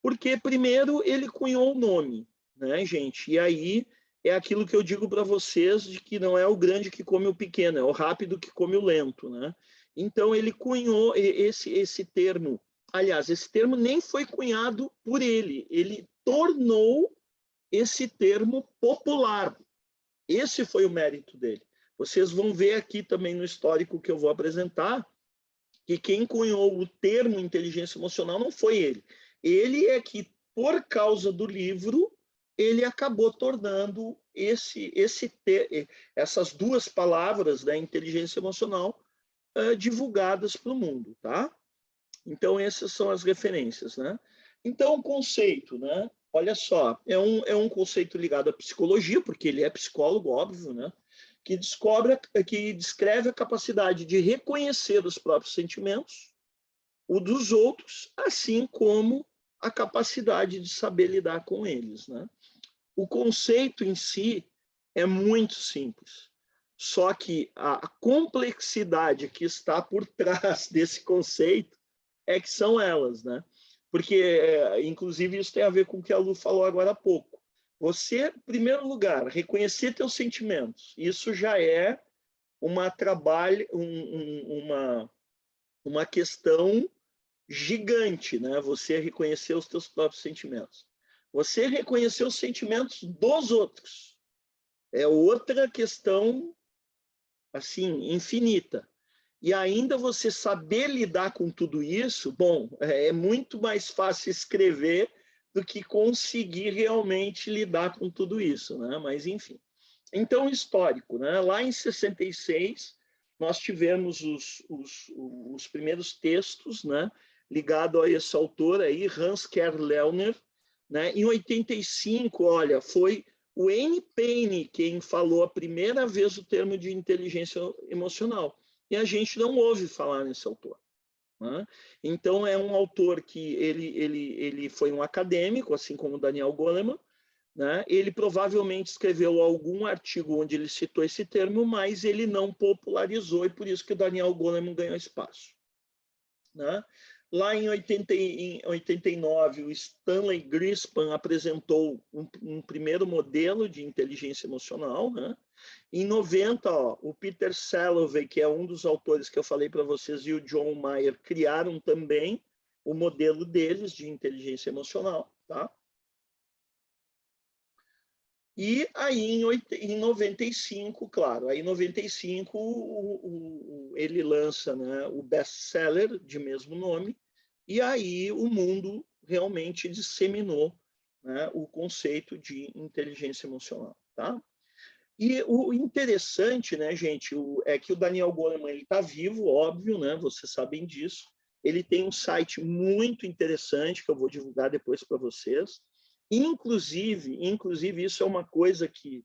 S1: Porque, primeiro, ele cunhou o nome, né, gente? E aí é aquilo que eu digo para vocês, de que não é o grande que come o pequeno, é o rápido que come o lento, né? Então, ele cunhou esse termo. Aliás, esse termo nem foi cunhado por ele tornou esse termo popular. Esse foi o mérito dele. Vocês vão ver aqui também no histórico que eu vou apresentar, que quem cunhou o termo inteligência emocional não foi ele. Ele é que, por causa do livro, ele acabou tornando essas 2 palavras da inteligência emocional divulgadas para o mundo, tá? Então, essas são as referências, né? Então, o conceito, né? Olha só, é um conceito ligado à psicologia, porque ele é psicólogo, óbvio, né? Que descreve a capacidade de reconhecer os próprios sentimentos, o dos outros, assim como a capacidade de saber lidar com eles, né? O conceito em si é muito simples, só que a complexidade que está por trás desse conceito é que são elas, né? Porque, inclusive, isso tem a ver com o que a Lu falou agora há pouco. Você, em primeiro lugar, reconhecer teus sentimentos, isso já é uma questão gigante, né? Você reconhecer os teus próprios sentimentos. Você reconhecer os sentimentos dos outros é outra questão, assim, infinita. E ainda você saber lidar com tudo isso, bom, é muito mais fácil escrever do que conseguir realmente lidar com tudo isso, né? Mas, enfim. Então, histórico, né? Lá em 66, nós tivemos os primeiros textos, né? Ligado a esse autor aí, Hans Kern Leuner, né? Em 85, olha, foi o N. Payne quem falou a primeira vez o termo de inteligência emocional. E a gente não ouve falar nesse autor, né? Então, é um autor que ele foi um acadêmico, assim como Daniel Goleman, né? Ele provavelmente escreveu algum artigo onde ele citou esse termo, mas ele não popularizou, e por isso que o Daniel Goleman ganhou espaço, né? Lá em 89, o Stanley Greenspan apresentou um primeiro modelo de inteligência emocional, né? Em 90, o Peter Salovey, que é um dos autores que eu falei para vocês, e o John Mayer criaram também o modelo deles de inteligência emocional, tá? E aí, em 95, claro, aí em 95 ele lança, né, o best-seller de mesmo nome, e aí o mundo realmente disseminou, né, o conceito de inteligência emocional, tá? E o interessante, né, gente, é que o Daniel Goleman está vivo, óbvio, né, vocês sabem disso. Ele tem um site muito interessante que eu vou divulgar depois para vocês. Inclusive, isso é uma coisa que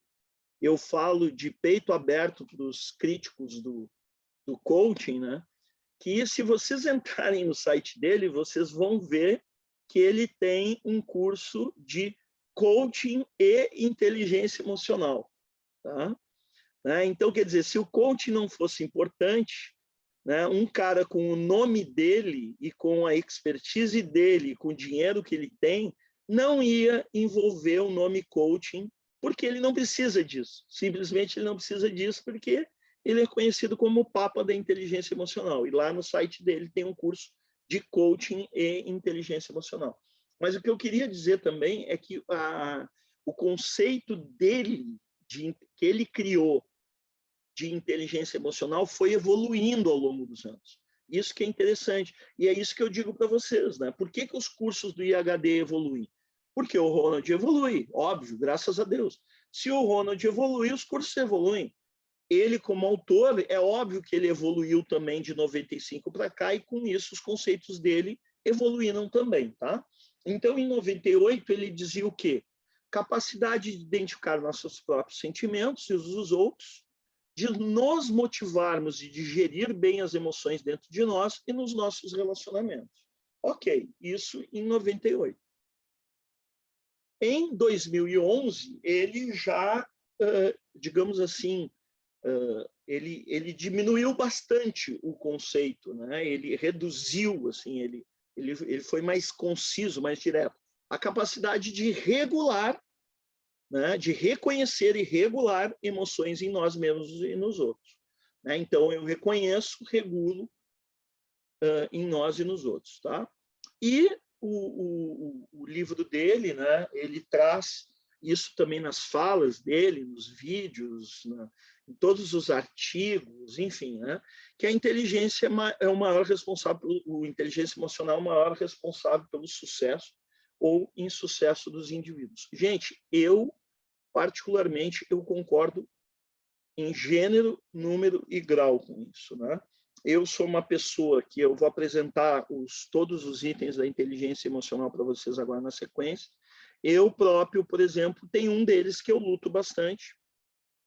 S1: eu falo de peito aberto para os críticos do coaching, né? Que se vocês entrarem no site dele, vocês vão ver que ele tem um curso de coaching e inteligência emocional. Tá? Então, quer dizer, se o coaching não fosse importante, né, um cara com o nome dele e com a expertise dele, com o dinheiro que ele tem, não ia envolver o nome coaching, porque ele não precisa disso. Simplesmente ele não precisa disso porque ele é conhecido como o Papa da Inteligência Emocional. E lá no site dele tem um curso de coaching e inteligência emocional. Mas o que eu queria dizer também é que o conceito dele, que ele criou de inteligência emocional, foi evoluindo ao longo dos anos. Isso que é interessante. E é isso que eu digo para vocês, né? Por que os cursos do IHD evoluem? Porque o Ronald evolui, óbvio, graças a Deus. Se o Ronald evolui, os cursos evoluem. Ele, como autor, é óbvio que ele evoluiu também de 95 para cá, e com isso os conceitos dele evoluíram também, tá? Então, em 98, ele dizia o quê? Capacidade de identificar nossos próprios sentimentos e os dos outros, de nos motivarmos e de gerir bem as emoções dentro de nós e nos nossos relacionamentos. Ok, isso em 98. Em 2011, ele já, digamos assim, ele diminuiu bastante o conceito, né? Ele reduziu, assim, ele foi mais conciso, mais direto. A capacidade de regular, né? De reconhecer e regular emoções em nós mesmos e nos outros. Né? Então, eu reconheço, regulo em nós e nos outros. Tá? E o livro dele, né? Ele traz isso também nas falas dele, nos vídeos, em todos os artigos, enfim, né? Que a inteligência é o maior responsável, a inteligência emocional é o maior responsável pelo sucesso ou insucesso dos indivíduos. Gente, particularmente, eu concordo em gênero, número e grau com isso, né? Eu sou uma pessoa que eu vou apresentar todos os itens da inteligência emocional para vocês agora na sequência. Eu próprio, por exemplo, tenho um deles que eu luto bastante,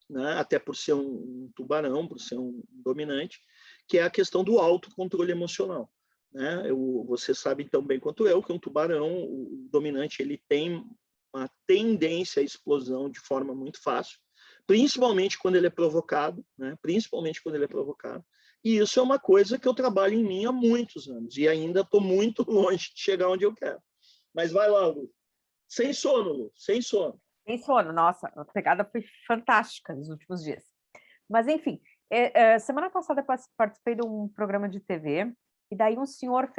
S1: né? Até por ser um tubarão, por ser um dominante, que é a questão do autocontrole emocional. Né? Vocês sabem tão bem quanto eu que um tubarão, o dominante, ele tem uma tendência à explosão de forma muito fácil, principalmente quando ele é provocado, né? Principalmente quando ele é provocado. E isso é uma coisa que eu trabalho em mim há muitos anos e ainda estou muito longe de chegar onde eu quero. Mas vai lá, Lu. Sem sono, Lu, sem sono.
S2: Sem sono, nossa, a pegada foi fantástica nos últimos dias. Mas, enfim, semana passada eu participei de um programa de TV e daí um senhor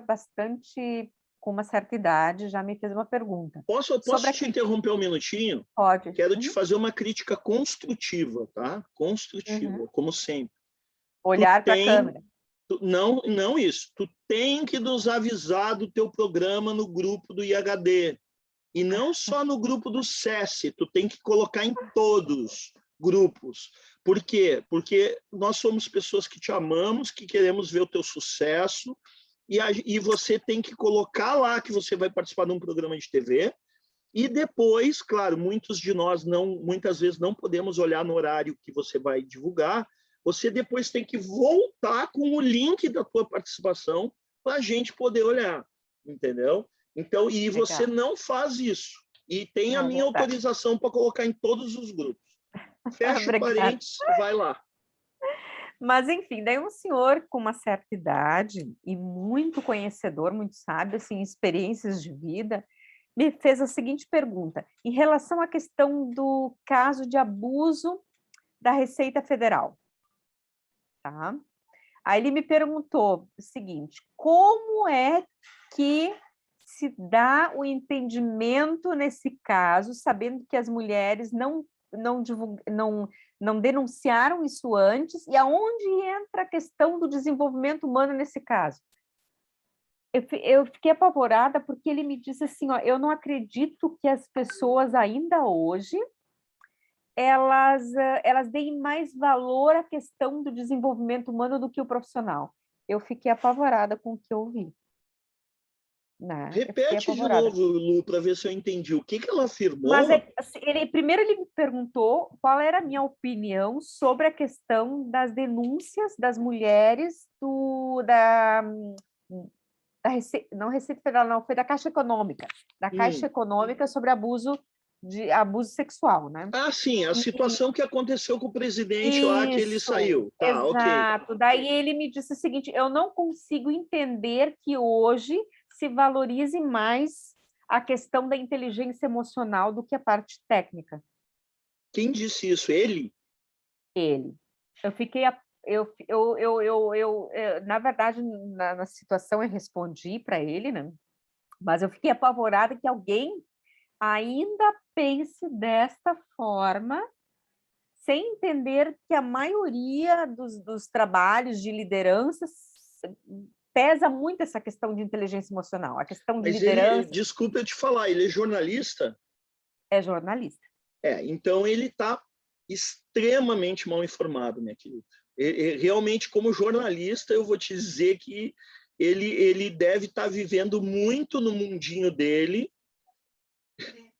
S2: bastante com uma certa idade já me fez uma pergunta.
S1: Posso te interromper um minutinho?
S2: Pode.
S1: Quero te fazer uma crítica construtiva, tá? Construtiva, como sempre.
S2: Olhar para a câmera.
S1: Não isso. Tu tem que nos avisar do teu programa no grupo do IHD. E não só no grupo do SESI, tu tem que colocar em todos grupos. Por quê? Porque nós somos pessoas que te amamos, que queremos ver o teu sucesso, e você tem que colocar lá que você vai participar de um programa de TV, e depois, claro, muitos de nós muitas vezes não podemos olhar no horário que você vai divulgar, você depois tem que voltar com o link da tua participação para a gente poder olhar, entendeu? Então, e você não faz isso. E tem a minha autorização para colocar em todos os grupos. Fecha o parênteses, vai lá.
S2: Mas, enfim, daí um senhor com uma certa idade e muito conhecedor, muito sábio, assim, experiências de vida, me fez a seguinte pergunta, em relação à questão do caso de abuso da Receita Federal. Tá? Aí ele me perguntou o seguinte, como é que se dá o entendimento nesse caso, sabendo que as mulheres não denunciaram isso antes, e aonde entra a questão do desenvolvimento humano nesse caso? Eu fiquei apavorada porque ele me disse assim, ó, eu não acredito que as pessoas ainda hoje elas deem mais valor à questão do desenvolvimento humano do que o profissional. Eu fiquei apavorada com o que eu ouvi. né?
S1: Repete de novo, Lu, para ver se eu entendi. O que ela afirmou?
S2: Mas assim, primeiro ele me perguntou qual era a minha opinião sobre a questão das denúncias das mulheres não Receita Federal, não, foi da Caixa Econômica, sobre abuso sexual, né?
S1: Ah, sim, a situação que aconteceu com o presidente lá, que ele saiu. Tá,
S2: exato.
S1: ok.
S2: Daí ele me disse o seguinte, eu não consigo entender que hoje se valorize mais a questão da inteligência emocional do que a parte técnica.
S1: Quem disse isso? Ele?
S2: Ele. Eu fiquei... na verdade, na situação eu respondi para ele, né? Mas eu fiquei apavorada que alguém ainda pense desta forma, sem entender que a maioria dos trabalhos de liderança pesa muito essa questão de inteligência emocional, a questão de liderança.
S1: Desculpa eu te falar, ele é jornalista?
S2: É jornalista.
S1: Então ele está extremamente mal informado, minha querida. Realmente, como jornalista, eu vou te dizer que ele deve estar vivendo muito no mundinho dele,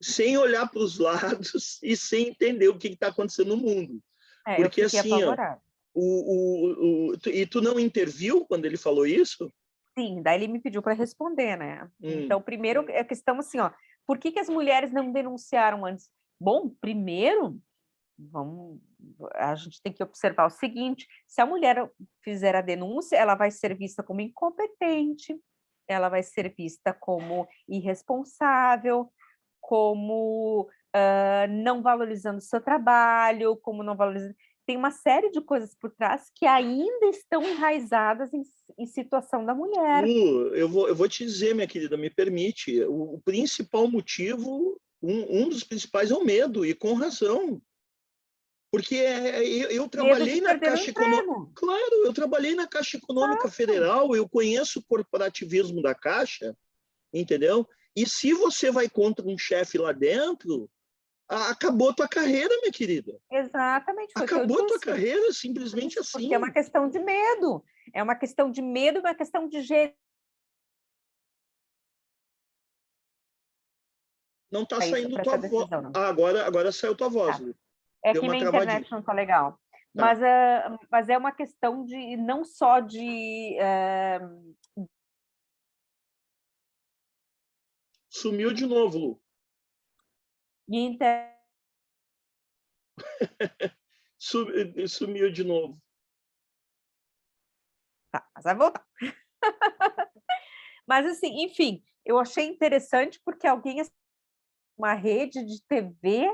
S1: sem olhar para os lados e sem entender o que está acontecendo no mundo. Porque
S2: eu fiquei
S1: assim,
S2: apavorada.
S1: E tu não interviu quando ele falou isso?
S2: Sim, daí ele me pediu para responder, né? Então, primeiro, a questão assim, por que as mulheres não denunciaram antes? Bom, primeiro, a gente tem que observar o seguinte, se a mulher fizer a denúncia, ela vai ser vista como incompetente, ela vai ser vista como irresponsável, como não valorizando o seu trabalho, como não valorizando... Tem uma série de coisas por trás que ainda estão enraizadas em situação da mulher.
S1: Eu vou te dizer, minha querida, me permite, o principal motivo, um dos principais é o medo, e com razão. Porque eu trabalhei na Caixa Econômica. Claro, eu trabalhei na Caixa Econômica Federal, eu conheço o corporativismo da Caixa, entendeu? E se você vai contra um chefe lá dentro, acabou tua carreira, minha querida.
S2: Exatamente.
S1: Acabou tua carreira, simplesmente assim.
S2: Porque é uma questão de medo. É uma questão de medo, uma questão de jeito.
S1: Não está saindo tua voz. Agora saiu tua voz.
S2: Tá. É que minha internet não está legal. Tá. Mas é uma questão de não só de...
S1: Sumiu de novo, Lu. Sumiu de novo.
S2: Tá, mas vai voltar. Mas, assim, enfim, eu achei interessante porque uma rede de TV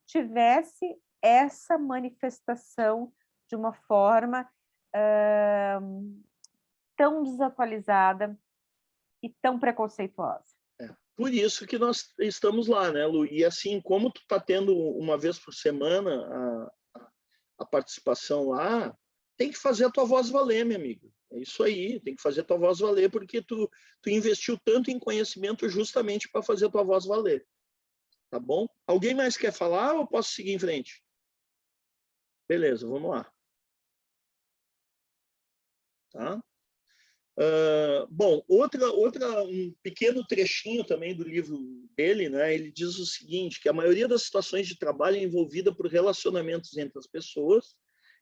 S2: tivesse essa manifestação de uma forma tão desatualizada e tão preconceituosa.
S1: Por isso que nós estamos lá, né, Lu? E assim, como tu está tendo uma vez por semana a participação lá, tem que fazer a tua voz valer, meu amigo. É isso aí, tem que fazer a tua voz valer, porque tu investiu tanto em conhecimento justamente para fazer a tua voz valer. Tá bom? Alguém mais quer falar ou posso seguir em frente? Beleza, vamos lá. Tá? Bom, um pequeno trechinho também do livro dele, né? Ele diz o seguinte, que a maioria das situações de trabalho é envolvida por relacionamentos entre as pessoas,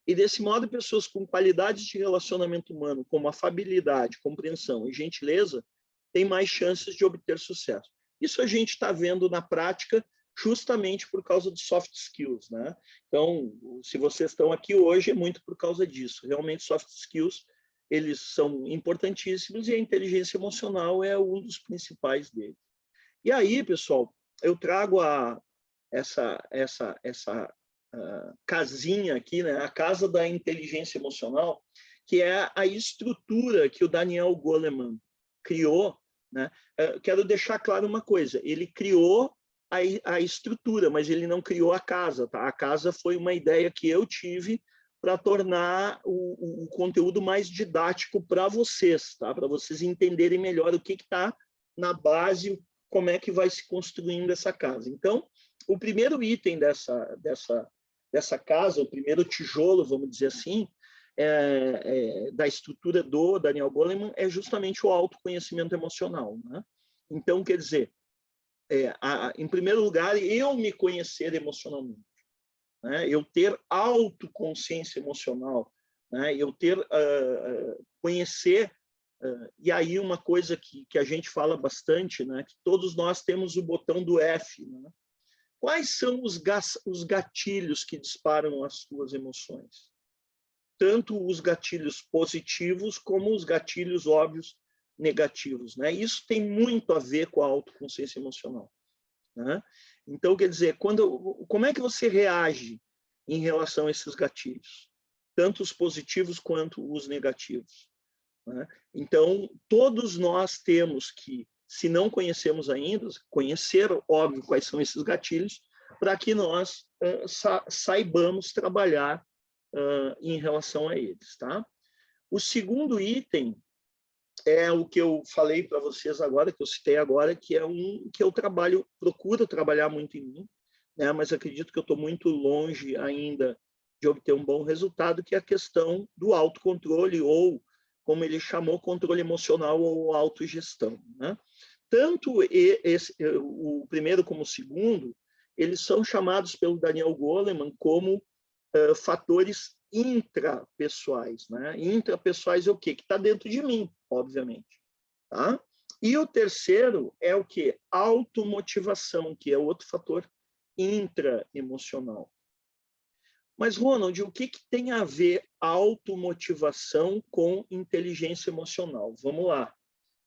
S1: e desse modo pessoas com qualidades de relacionamento humano, como afabilidade, compreensão e gentileza, têm mais chances de obter sucesso. Isso a gente está vendo na prática justamente por causa dos soft skills, né? Então, se vocês estão aqui hoje, é muito por causa disso. Realmente, soft skills, eles são importantíssimos e a inteligência emocional é um dos principais deles. E aí, pessoal, eu trago essa casinha aqui, né? A casa da inteligência emocional, que é a estrutura que o Daniel Goleman criou, né? Quero deixar claro uma coisa, ele criou a estrutura, mas ele não criou a casa, tá? A casa foi uma ideia que eu tive para tornar o conteúdo mais didático para vocês, tá? Para vocês entenderem melhor o que está na base, como é que vai se construindo essa casa. Então, o primeiro item dessa casa, o primeiro tijolo, vamos dizer assim, da estrutura do Daniel Goleman é justamente o autoconhecimento emocional, né? Então, quer dizer, em primeiro lugar, eu me conhecer emocionalmente, né? Eu ter autoconsciência emocional, né? Eu ter, conhecer, e aí uma coisa que a gente fala bastante, né? Que todos nós temos o botão do F, né? Quais são os gatilhos que disparam as suas emoções? Tanto os gatilhos positivos como os gatilhos óbvios negativos, né? Isso tem muito a ver com a autoconsciência emocional, né? Então, quer dizer, como é que você reage em relação a esses gatilhos? Tanto os positivos quanto os negativos, né? Então, todos nós temos que, se não conhecemos ainda, conhecer, óbvio, quais são esses gatilhos, para que nós saibamos trabalhar em relação a eles, tá? O segundo item é o que eu falei para vocês agora, que eu citei agora, que é que eu procuro trabalhar muito em mim, né? Mas acredito que eu estou muito longe ainda de obter um bom resultado, que é a questão do autocontrole, ou, como ele chamou, controle emocional ou autogestão, né? Tanto o primeiro como o segundo, eles são chamados pelo Daniel Goleman como fatores intrapessoais, né? Intrapessoais é o quê? Que está dentro de mim, obviamente, tá? E o terceiro é o quê? Automotivação, que é outro fator intraemocional. Mas, Ronald, o que tem a ver automotivação com inteligência emocional? Vamos lá.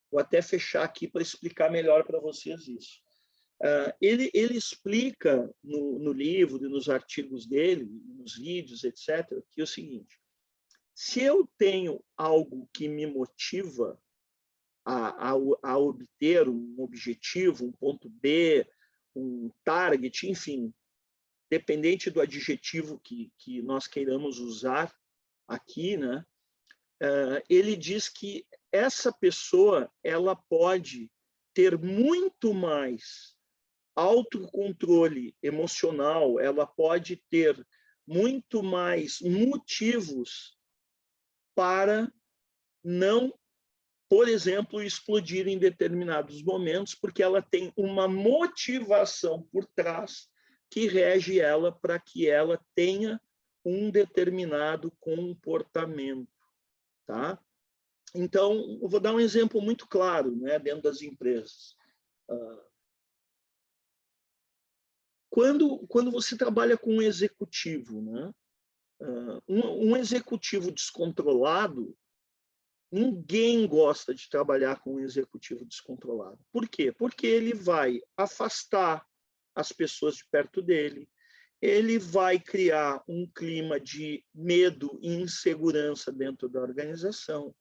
S1: Vou até fechar aqui para explicar melhor para vocês isso. Ele explica no livro e nos artigos dele, nos vídeos, etc., que é o seguinte: se eu tenho algo que me motiva a obter um objetivo, um ponto B, um target, enfim, dependente do adjetivo que nós queiramos usar aqui, né? Ele diz que essa pessoa ela pode ter muito mais autocontrole emocional, ela pode ter muito mais motivos para não, por exemplo, explodir em determinados momentos, porque ela tem uma motivação por trás que rege ela para que ela tenha um determinado comportamento, tá? Então, eu vou dar um exemplo muito claro, né, dentro das empresas. Quando você trabalha com um executivo, né, um executivo descontrolado, ninguém gosta de trabalhar com um executivo descontrolado. Por quê? Porque ele vai afastar as pessoas de perto dele, ele vai criar um clima de medo e insegurança dentro da organização,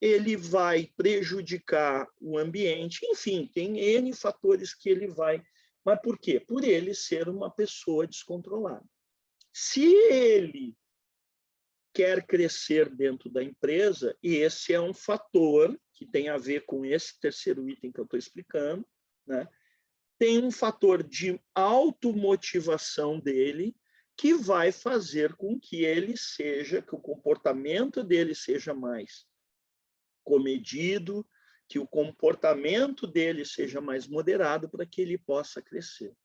S1: ele vai prejudicar o ambiente, enfim, tem N fatores que ele vai... Mas por quê? Por ele ser uma pessoa descontrolada. Se ele quer crescer dentro da empresa, e esse é um fator que tem a ver com esse terceiro item que eu estou explicando, né? Tem um fator de automotivação dele que vai fazer com que ele seja, que o comportamento dele seja mais comedido, que o comportamento dele seja mais moderado para que ele possa crescer,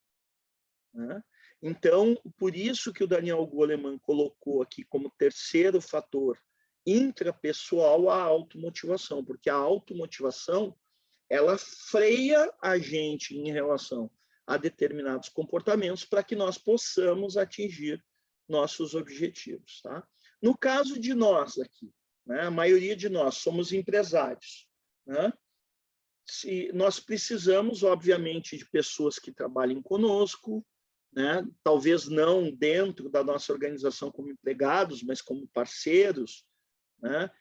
S1: né? Então, por isso que o Daniel Goleman colocou aqui como terceiro fator intrapessoal a automotivação, porque a automotivação ela freia a gente em relação a determinados comportamentos para que nós possamos atingir nossos objetivos, tá? No caso de nós aqui, né, a maioria de nós somos empresários, né? Nós precisamos, obviamente, de pessoas que trabalhem conosco, né? Talvez não dentro da nossa organização como empregados, mas como parceiros, né?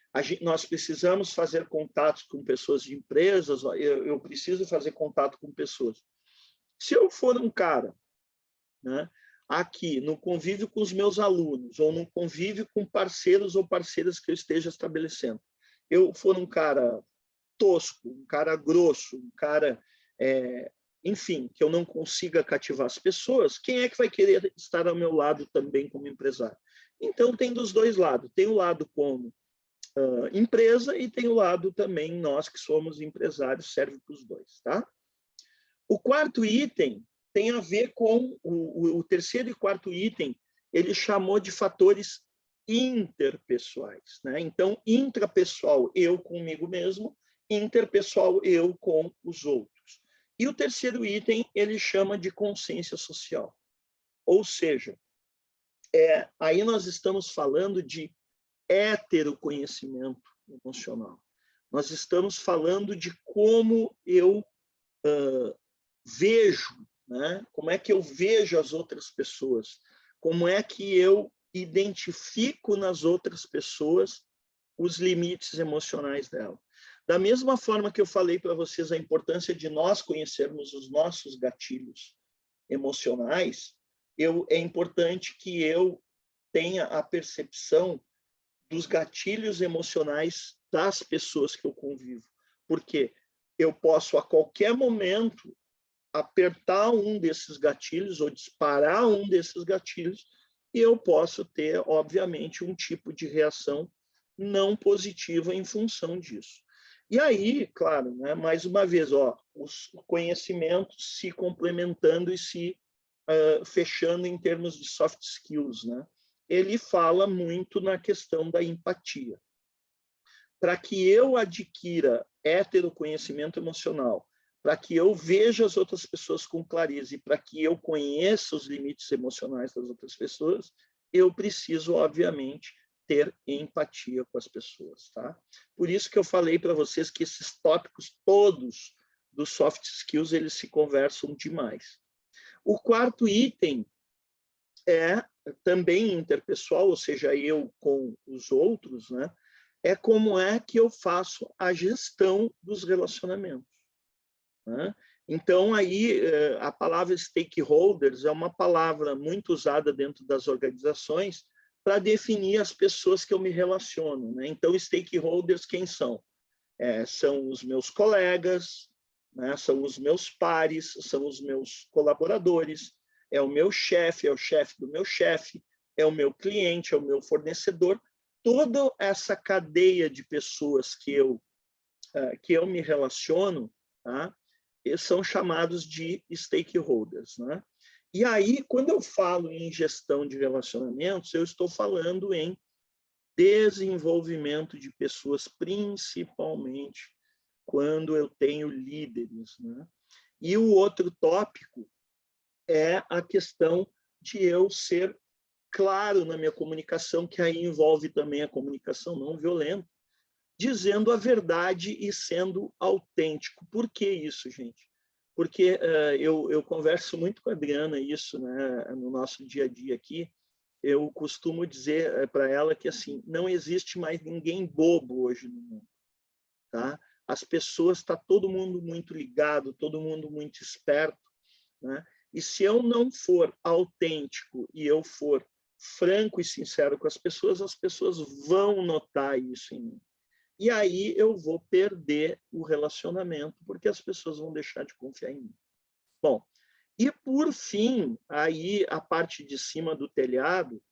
S1: Nós precisamos fazer contatos com pessoas de empresas, eu preciso fazer contato com pessoas. Se eu for um cara, né, aqui no convívio com os meus alunos, ou no convívio com parceiros ou parceiras que eu esteja estabelecendo, eu for um cara tosco, um cara grosso, um cara, enfim, que eu não consiga cativar as pessoas, quem é que vai querer estar ao meu lado também como empresário? Então, tem dos dois lados. Tem o lado como empresa, e tem o lado também, nós que somos empresários, serve para os dois, tá? O quarto item tem a ver com o terceiro e quarto item, ele chamou de fatores interpessoais, né? Então, intrapessoal, eu comigo mesmo, interpessoal, eu com os outros. E o terceiro item, ele chama de consciência social. Ou seja, aí nós estamos falando de heteroconhecimento emocional. Nós estamos falando de como eu vejo, né? Como é que eu vejo as outras pessoas, como é que eu identifico nas outras pessoas os limites emocionais dela. Da mesma forma que eu falei para vocês a importância de nós conhecermos os nossos gatilhos emocionais, é importante que eu tenha a percepção dos gatilhos emocionais das pessoas que eu convivo. Porque eu posso, a qualquer momento, apertar um desses gatilhos ou disparar um desses gatilhos e eu posso ter, obviamente, um tipo de reação não positiva em função disso. E aí, claro, né, mais uma vez, os conhecimentos se complementando e se fechando em termos de soft skills, né? Ele fala muito na questão da empatia. Para que eu adquira heteroconhecimento emocional, para que eu veja as outras pessoas com clareza e para que eu conheça os limites emocionais das outras pessoas, eu preciso, obviamente, ter empatia com as pessoas, tá? Por isso que eu falei para vocês que esses tópicos todos dos soft skills, eles se conversam demais. O quarto item é também interpessoal, ou seja, eu com os outros, né? É como é que eu faço a gestão dos relacionamentos, né? Então, aí, a palavra stakeholders é uma palavra muito usada dentro das organizações para definir as pessoas que eu me relaciono, né? Então, stakeholders, quem são? São os meus colegas, né? São os meus pares, são os meus colaboradores, é o meu chefe, é o chefe do meu chefe, é o meu cliente, é o meu fornecedor. Toda essa cadeia de pessoas que eu me relaciono, tá? São chamados de stakeholders, né? E aí, quando eu falo em gestão de relacionamentos, eu estou falando em desenvolvimento de pessoas, principalmente quando eu tenho líderes, né? E o outro tópico é a questão de eu ser claro na minha comunicação, que aí envolve também a comunicação não violenta, dizendo a verdade e sendo autêntico. Por que isso, gente? Porque eu converso muito com a Adriana isso, né, no nosso dia a dia aqui. Eu costumo dizer para ela que assim, não existe mais ninguém bobo hoje no mundo, tá? As pessoas, está todo mundo muito ligado, todo mundo muito esperto, né? E se eu não for autêntico e eu for franco e sincero com as pessoas vão notar isso em mim. E aí eu vou perder o relacionamento, porque as pessoas vão deixar de confiar em mim. Bom, e por fim, aí a parte de cima do telhado,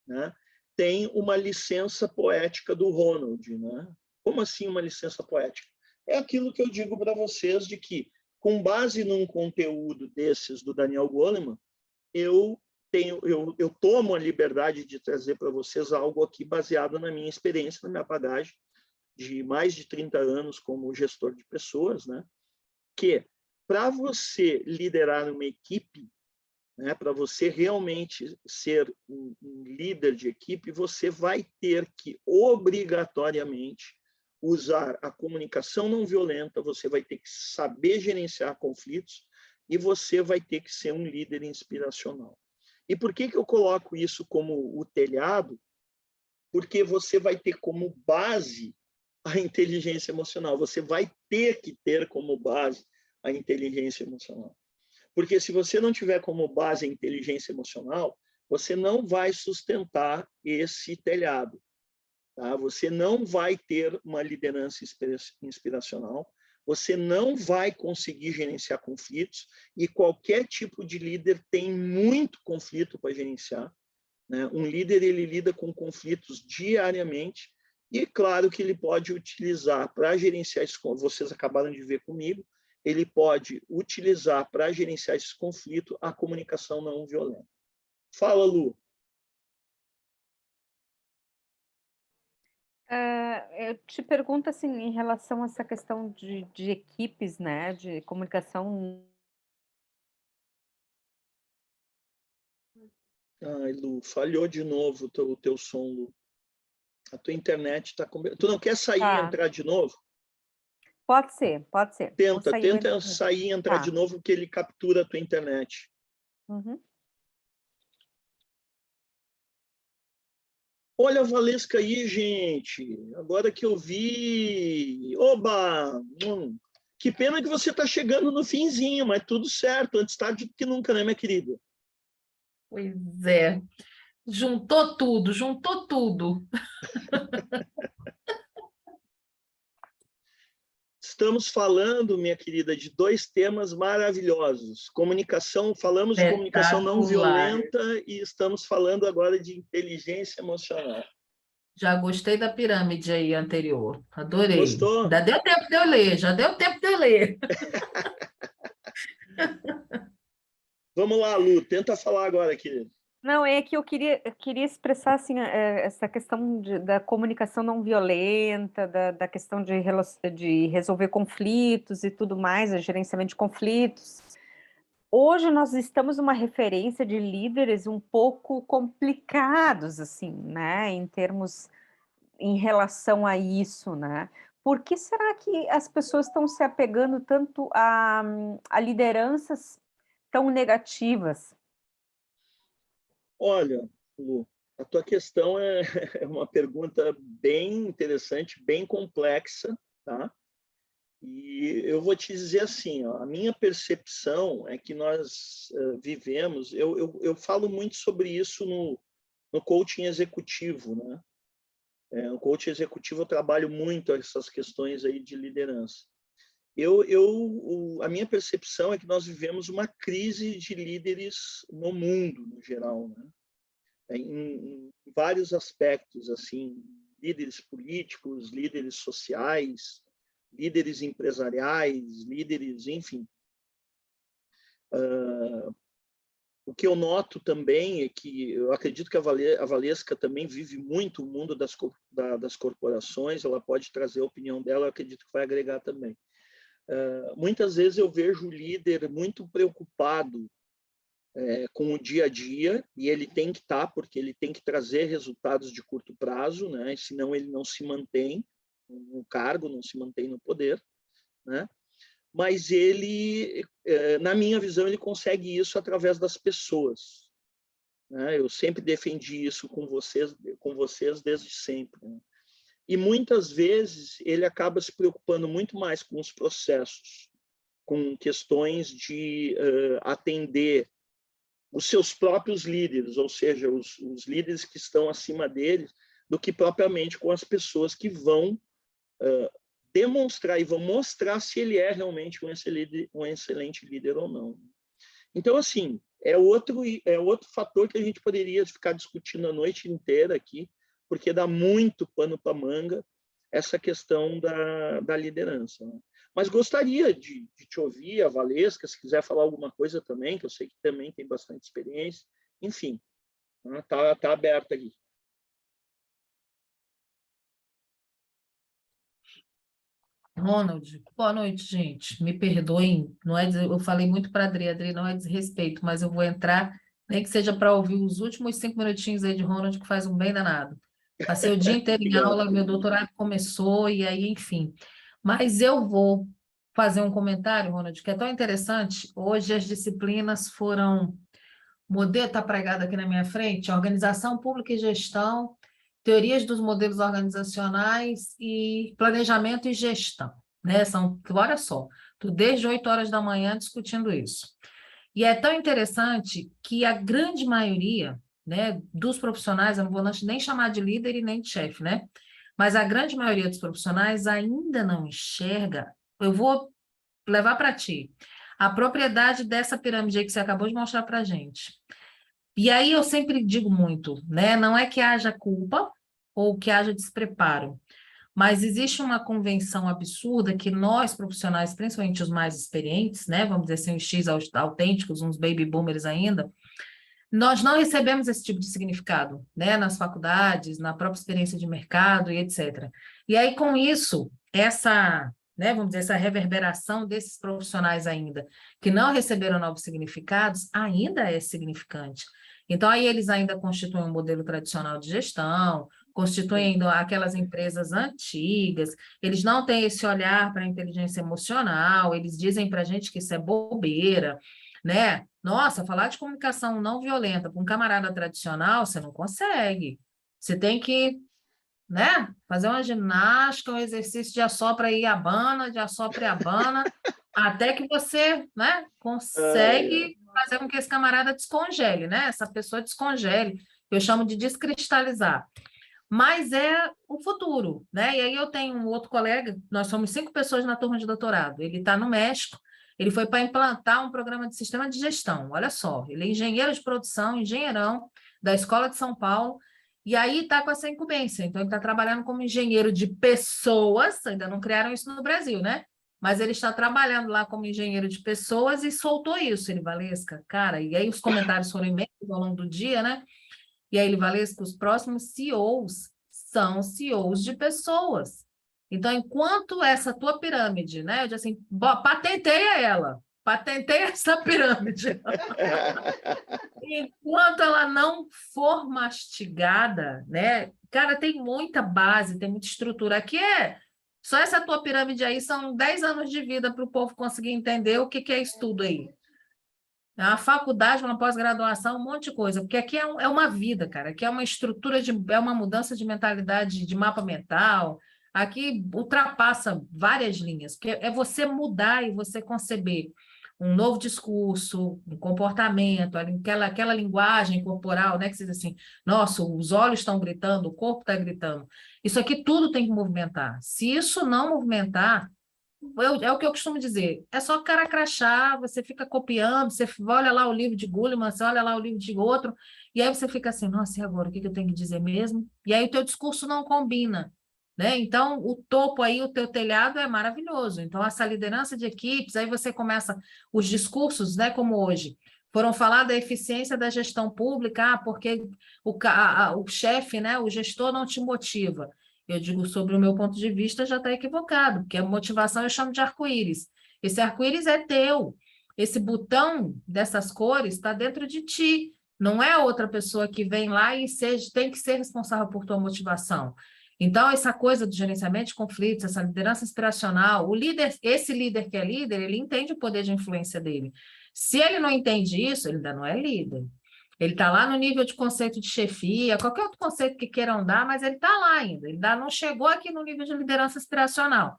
S1: né, tem uma licença poética do Ronald, né? Como assim uma licença poética? É aquilo que eu digo para vocês de que, com base num conteúdo desses do Daniel Goleman, eu tomo a liberdade de trazer para vocês algo aqui baseado na minha experiência, na minha bagagem, de mais de 30 anos como gestor de pessoas, né? Que para você liderar uma equipe, né, para você realmente ser um líder de equipe, você vai ter que obrigatoriamente usar a comunicação não violenta, você vai ter que saber gerenciar conflitos e você vai ter que ser um líder inspiracional. E por que eu coloco isso como o telhado? Porque você vai ter como base a inteligência emocional. Você vai ter que ter como base a inteligência emocional. Porque se você não tiver como base a inteligência emocional, você não vai sustentar esse telhado, tá? Você não vai ter uma liderança inspiracional, você não vai conseguir gerenciar conflitos, e qualquer tipo de líder tem muito conflito para gerenciar, né? Um líder, ele lida com conflitos diariamente, E claro que ele pode utilizar para gerenciar esses conflitos, vocês acabaram de ver comigo, ele pode utilizar para gerenciar esse conflito a comunicação não violenta. Fala, Lu.
S2: Eu te pergunto assim, em relação a essa questão de equipes, né, de comunicação.
S1: Ai, Lu, falhou de novo o teu som, Lu. A tua internet está... Tu não quer sair e entrar de novo?
S2: Pode ser, pode ser.
S1: Tenta sair e entrar de novo, porque ele captura a tua internet.
S2: Uhum.
S1: Olha a Valesca aí, gente. Agora que eu vi. Oba! Que pena que você está chegando no finzinho, mas tudo certo. Antes tarde do que nunca, né, minha querida?
S6: Pois é. Juntou tudo, juntou tudo.
S1: Estamos falando, minha querida, de 2 temas maravilhosos. Comunicação, falamos de comunicação não violenta e estamos falando agora de inteligência emocional.
S6: Já gostei da pirâmide aí anterior. Adorei.
S1: Gostou?
S6: Já deu tempo de eu ler, já deu tempo de eu ler.
S1: Vamos lá, Lu, tenta falar agora, querida.
S2: Não, é que eu queria expressar assim, essa questão da comunicação não violenta, da questão de resolver conflitos e tudo mais, o gerenciamento de conflitos. Hoje nós estamos numa referência de líderes um pouco complicados, assim, né, em relação a isso, né? Por que será que as pessoas estão se apegando tanto a lideranças tão negativas?
S1: Olha, Lu, a tua questão é uma pergunta bem interessante, bem complexa, tá? E eu vou te dizer assim, ó, a minha percepção é que nós vivemos, eu falo muito sobre isso no coaching executivo, né? No coaching executivo eu trabalho muito essas questões aí de liderança. A minha percepção é que nós vivemos uma crise de líderes no mundo, no geral, né? Em vários aspectos, assim, líderes políticos, líderes sociais, líderes empresariais, líderes, enfim. O que eu noto também é que eu acredito que a Valesca também vive muito o mundo das corporações, ela pode trazer a opinião dela, eu acredito que vai agregar também. Muitas vezes eu vejo o líder muito preocupado com o dia a dia, e ele tem que estar, porque ele tem que trazer resultados de curto prazo, né? Senão ele não se mantém no cargo, não se mantém no poder, né? Mas ele, na minha visão, ele consegue isso através das pessoas, né? Eu sempre defendi isso com vocês desde sempre, né? E muitas vezes ele acaba se preocupando muito mais com os processos, com questões de atender os seus próprios líderes, ou seja, os líderes que estão acima deles, do que propriamente com as pessoas que vão demonstrar e vão mostrar se ele é realmente um excelente líder ou não. Então, assim, é outro fator que a gente poderia ficar discutindo a noite inteira aqui, porque dá muito pano para manga essa questão da liderança, né? Mas gostaria de te ouvir, a Valesca, se quiser falar alguma coisa também, que eu sei que também tem bastante experiência. Enfim, tá aberta aqui.
S6: Ronald, boa noite, gente. Me perdoem, não é, eu falei muito para a Adri, não é desrespeito, mas eu vou entrar, nem que seja para ouvir os últimos 5 minutinhos aí de Ronald, que faz um bem danado. Passei o dia inteiro em aula, meu doutorado começou, e aí, enfim. Mas eu vou fazer um comentário, Ronald, que é tão interessante. Hoje as disciplinas foram, o modelo está pregado aqui na minha frente, organização pública e gestão, teorias dos modelos organizacionais e planejamento e gestão, né? Olha só, tu desde 8 horas da manhã discutindo isso. E é tão interessante que a grande maioria, né, dos profissionais, eu não vou nem chamar de líder e nem de chefe, né? Mas a grande maioria dos profissionais ainda não enxerga, eu vou levar para ti, a propriedade dessa pirâmide aí que você acabou de mostrar para a gente. E aí eu sempre digo muito, né? Não é que haja culpa ou que haja despreparo, mas existe uma convenção absurda que nós, profissionais, principalmente os mais experientes, né, vamos dizer assim, os X autênticos, uns baby boomers ainda, nós não recebemos esse tipo de significado, né, nas faculdades, na própria experiência de mercado e etc. E aí, com isso, né, vamos dizer, essa reverberação desses profissionais ainda, que não receberam novos significados, ainda é significante. Então, aí eles ainda constituem um modelo tradicional de gestão, constituem ainda aquelas empresas antigas, eles não têm esse olhar para a inteligência emocional, eles dizem para a gente que isso é bobeira, né? Nossa, falar de comunicação não violenta para um camarada tradicional, você não consegue. Você tem que, né, fazer uma ginástica, um exercício de assopra e abana, de assopra e abana, até que você, né, consegue fazer com que esse camarada descongele, né? Essa pessoa descongele, eu chamo de descristalizar. Mas é o futuro, né? E aí eu tenho um outro colega, nós somos 5 pessoas na turma de doutorado, ele está no México, ele foi para implantar um programa de sistema de gestão, olha só, ele é engenheiro de produção, engenheirão da Escola de São Paulo, e aí está com essa incumbência, então ele está trabalhando como engenheiro de pessoas, ainda não criaram isso no Brasil, né? Mas ele está trabalhando lá como engenheiro de pessoas e soltou isso, ele, Valesca, cara, e aí os comentários foram imensos ao longo do dia, né? E aí ele, Valesca, os próximos CEOs são CEOs de pessoas. Então, enquanto essa tua pirâmide, né? Eu disse assim, patenteia ela, patenteia essa pirâmide. Enquanto ela não for mastigada, né? Cara, tem muita base, tem muita estrutura. Aqui só essa tua pirâmide aí são 10 anos de vida para o povo conseguir entender o que é isso tudo aí. A faculdade, uma pós-graduação, um monte de coisa, porque aqui é uma vida, cara, aqui é uma estrutura, é uma mudança de mentalidade, de mapa mental, aqui ultrapassa várias linhas, porque é você mudar e você conceber um novo discurso, um comportamento, aquela linguagem corporal, né, que você diz assim, nossa, os olhos estão gritando, o corpo está gritando, isso aqui tudo tem que movimentar, se isso não movimentar, é o que eu costumo dizer, é só cara crachá, você fica copiando, você olha lá o livro de Goleman, você olha lá o livro de outro, e aí você fica assim, nossa, e agora, o que eu tenho que dizer mesmo? E aí o teu discurso não combina, né? Então, o topo aí, o teu telhado é maravilhoso, então essa liderança de equipes, aí você começa os discursos, né, como hoje, foram falar da eficiência da gestão pública, porque o chefe, né, o gestor não te motiva. Eu digo, sobre o meu ponto de vista, já está equivocado, porque a motivação eu chamo de arco-íris. Esse arco-íris é teu. Esse botão dessas cores está dentro de ti. Não é outra pessoa que vem lá e tem que ser responsável por tua motivação. Então, essa coisa do gerenciamento de conflitos, essa liderança inspiracional, esse líder que é líder, ele entende o poder de influência dele. Se ele não entende isso, ele ainda não é líder. Ele está lá no nível de conceito de chefia, qualquer outro conceito que queiram dar, mas ele está lá ainda. Ele ainda não chegou aqui no nível de liderança inspiracional.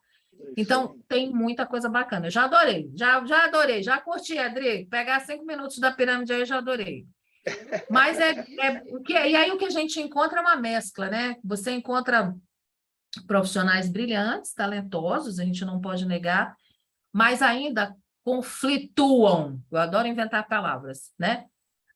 S6: Então, tem muita coisa bacana. Eu já adorei, já adorei, já curti, Adri. Pegar 5 minutos da pirâmide aí, eu já adorei. Mas e aí o que a gente encontra é uma mescla, né? Você encontra profissionais brilhantes, talentosos, a gente não pode negar, mas ainda conflituam. Eu adoro inventar palavras, né?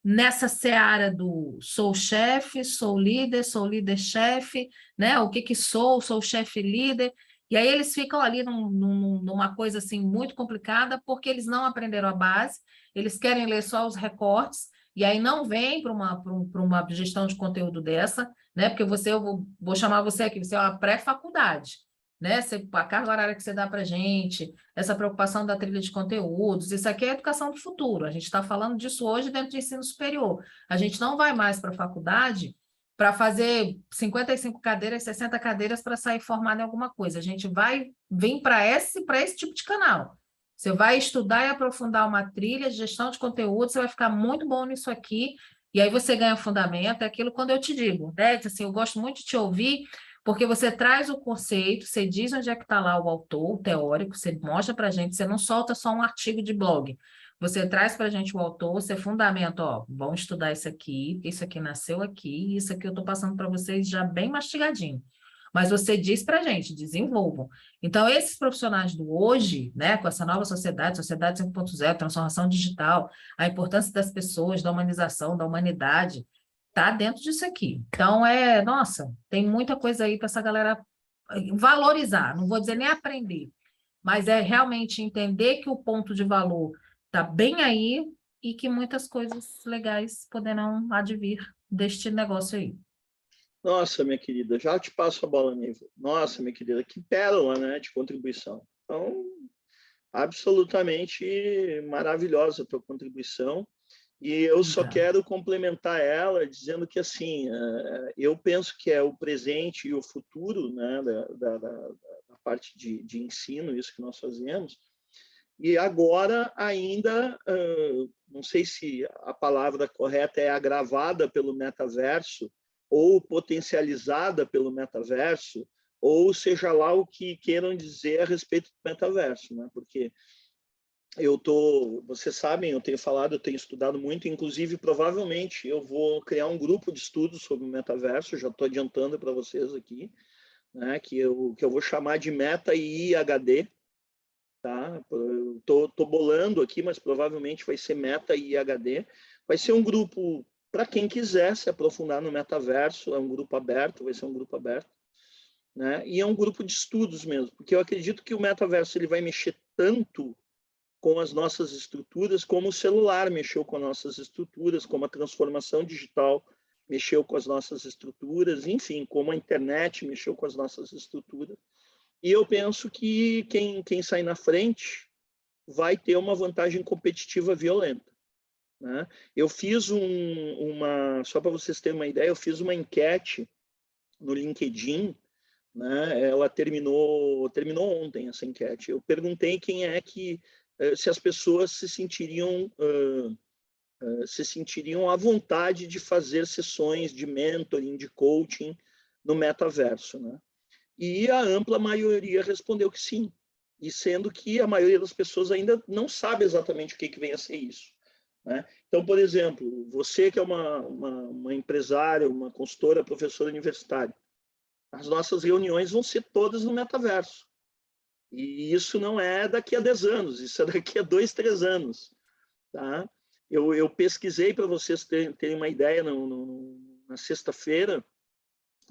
S6: Nessa seara do sou chefe, sou líder-chefe, né? O que sou chefe líder, e aí eles ficam ali numa coisa assim muito complicada, porque eles não aprenderam a base, eles querem ler só os recortes, e aí não vem para uma gestão de conteúdo dessa, né? Porque eu vou chamar você aqui, você é uma pré-faculdade, né? A carga horária que você dá para a gente, essa preocupação da trilha de conteúdos, isso aqui é educação do futuro, a gente está falando disso hoje dentro de ensino superior. A gente não vai mais para a faculdade para fazer 55 cadeiras, 60 cadeiras para sair formado em alguma coisa. A gente vai vir para esse tipo de canal. Você vai estudar e aprofundar uma trilha de gestão de conteúdo, você vai ficar muito bom nisso aqui, e aí você ganha fundamento, é aquilo quando eu te digo, né? Assim, eu gosto muito de te ouvir, porque você traz o conceito, você diz onde é que está lá o autor, o teórico, você mostra para a gente, você não solta só um artigo de blog, você traz para a gente o autor, você fundamenta, ó, vamos estudar isso aqui nasceu aqui, isso aqui eu estou passando para vocês já bem mastigadinho. Mas você diz para a gente, desenvolvam. Então, esses profissionais do hoje, né, com essa nova sociedade 5.0, transformação digital, a importância das pessoas, da humanização, da humanidade, está dentro disso aqui. Então, nossa, tem muita coisa aí para essa galera valorizar, não vou dizer nem aprender, mas é realmente entender que o ponto de valor está bem aí e que muitas coisas legais poderão advir deste negócio aí.
S1: Nossa, minha querida, já te passo a bola, Nível. Nossa, minha querida, que pérola, né, de contribuição. Então, absolutamente maravilhosa a tua contribuição. E eu só
S6: Obrigada.
S1: quero complementar ela dizendo que, assim, eu penso que é o presente e o futuro, né, da parte de ensino, isso que nós fazemos. E agora ainda, não sei se a palavra correta é agravada pelo metaverso ou potencializada pelo metaverso, ou seja lá o que queiram dizer a respeito do metaverso, né? Porque vocês sabem, eu tenho falado, eu tenho estudado muito, inclusive provavelmente eu vou criar um grupo de estudos sobre o metaverso, já estou adiantando para vocês aqui, né? Que eu vou chamar de Meta e IHD, tá? Tô bolando aqui, mas provavelmente vai ser Meta e IHD. Vai ser um grupo para quem quiser se aprofundar no metaverso, é um grupo aberto, vai ser um grupo aberto, né? E é um grupo de estudos mesmo, porque eu acredito que o metaverso ele vai mexer tanto com as nossas estruturas como o celular mexeu com as nossas estruturas, como a transformação digital mexeu com as nossas estruturas, enfim, como a internet mexeu com as nossas estruturas. E eu penso que quem sai na frente vai ter uma vantagem competitiva violenta, né? Eu fiz só para vocês terem uma ideia, eu fiz uma enquete no LinkedIn, né? Ela terminou ontem essa enquete. Eu perguntei quem é que se as pessoas se sentiriam à vontade de fazer sessões de mentoring, de coaching no metaverso, né? E a ampla maioria respondeu que sim, e sendo que a maioria das pessoas ainda não sabe exatamente o que vem a ser isso, né? Então, por exemplo, você que é uma empresária, uma consultora, professora universitária, as nossas reuniões vão ser todas no metaverso. E isso não é daqui a 10 anos, isso é daqui a 2, 3 anos. Tá? Eu pesquisei para vocês terem uma ideia na sexta-feira.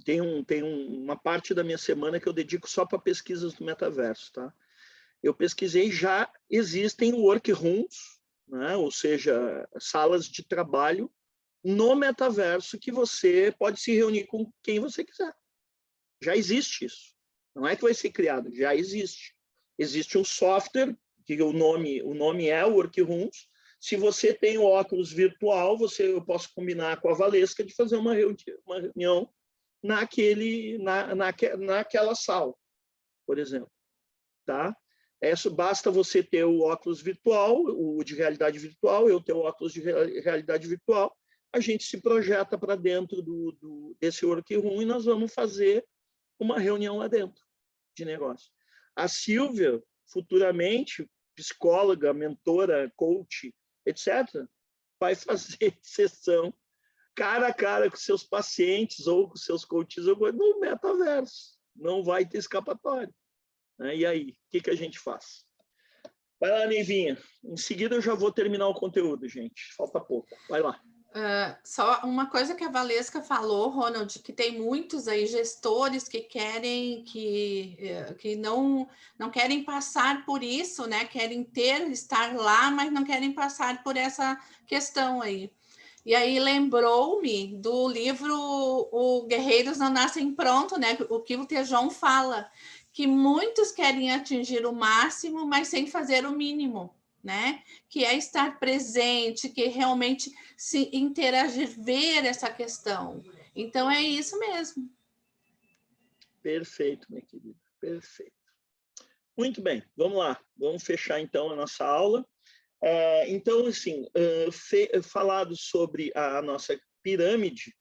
S1: Tem uma parte da minha semana que eu dedico só para pesquisas do metaverso. Tá? Eu pesquisei, já existem workrooms, né? Ou seja, salas de trabalho no metaverso que você pode se reunir com quem você quiser. Já existe isso. Não é que vai ser criado, já existe. Existe um software, que o nome é Workrooms. Se você tem o óculos virtual, eu posso combinar com a Valesca de fazer uma reunião naquela sala, por exemplo. Tá? Basta você ter o óculos virtual, o de realidade virtual, eu ter o óculos de realidade virtual, a gente se projeta para dentro desse workroom e nós vamos fazer uma reunião lá dentro de negócio. A Silvia, futuramente, psicóloga, mentora, coach, etc., vai fazer sessão cara a cara com seus pacientes ou com seus coaches no metaverso. Não vai ter escapatória. E aí, o que a gente faz? Vai lá, Neivinha. Em seguida eu já vou terminar o conteúdo, gente. Falta pouco. Vai lá.
S3: Só uma coisa que a Valesca falou, Ronald, que tem muitos aí gestores que querem que não querem passar por isso, né? Querem estar lá, mas não querem passar por essa questão aí. E aí lembrou-me do livro O Guerreiros Não Nascem Pronto, né? O que o Tejon fala, que muitos querem atingir o máximo, mas sem fazer o mínimo, né? Que é estar presente, que realmente se interagir, ver essa questão. Então, é isso mesmo.
S1: Perfeito, minha querida. Perfeito. Muito bem, vamos lá. Vamos fechar, então, a nossa aula. Então, assim, falado sobre a nossa pirâmide,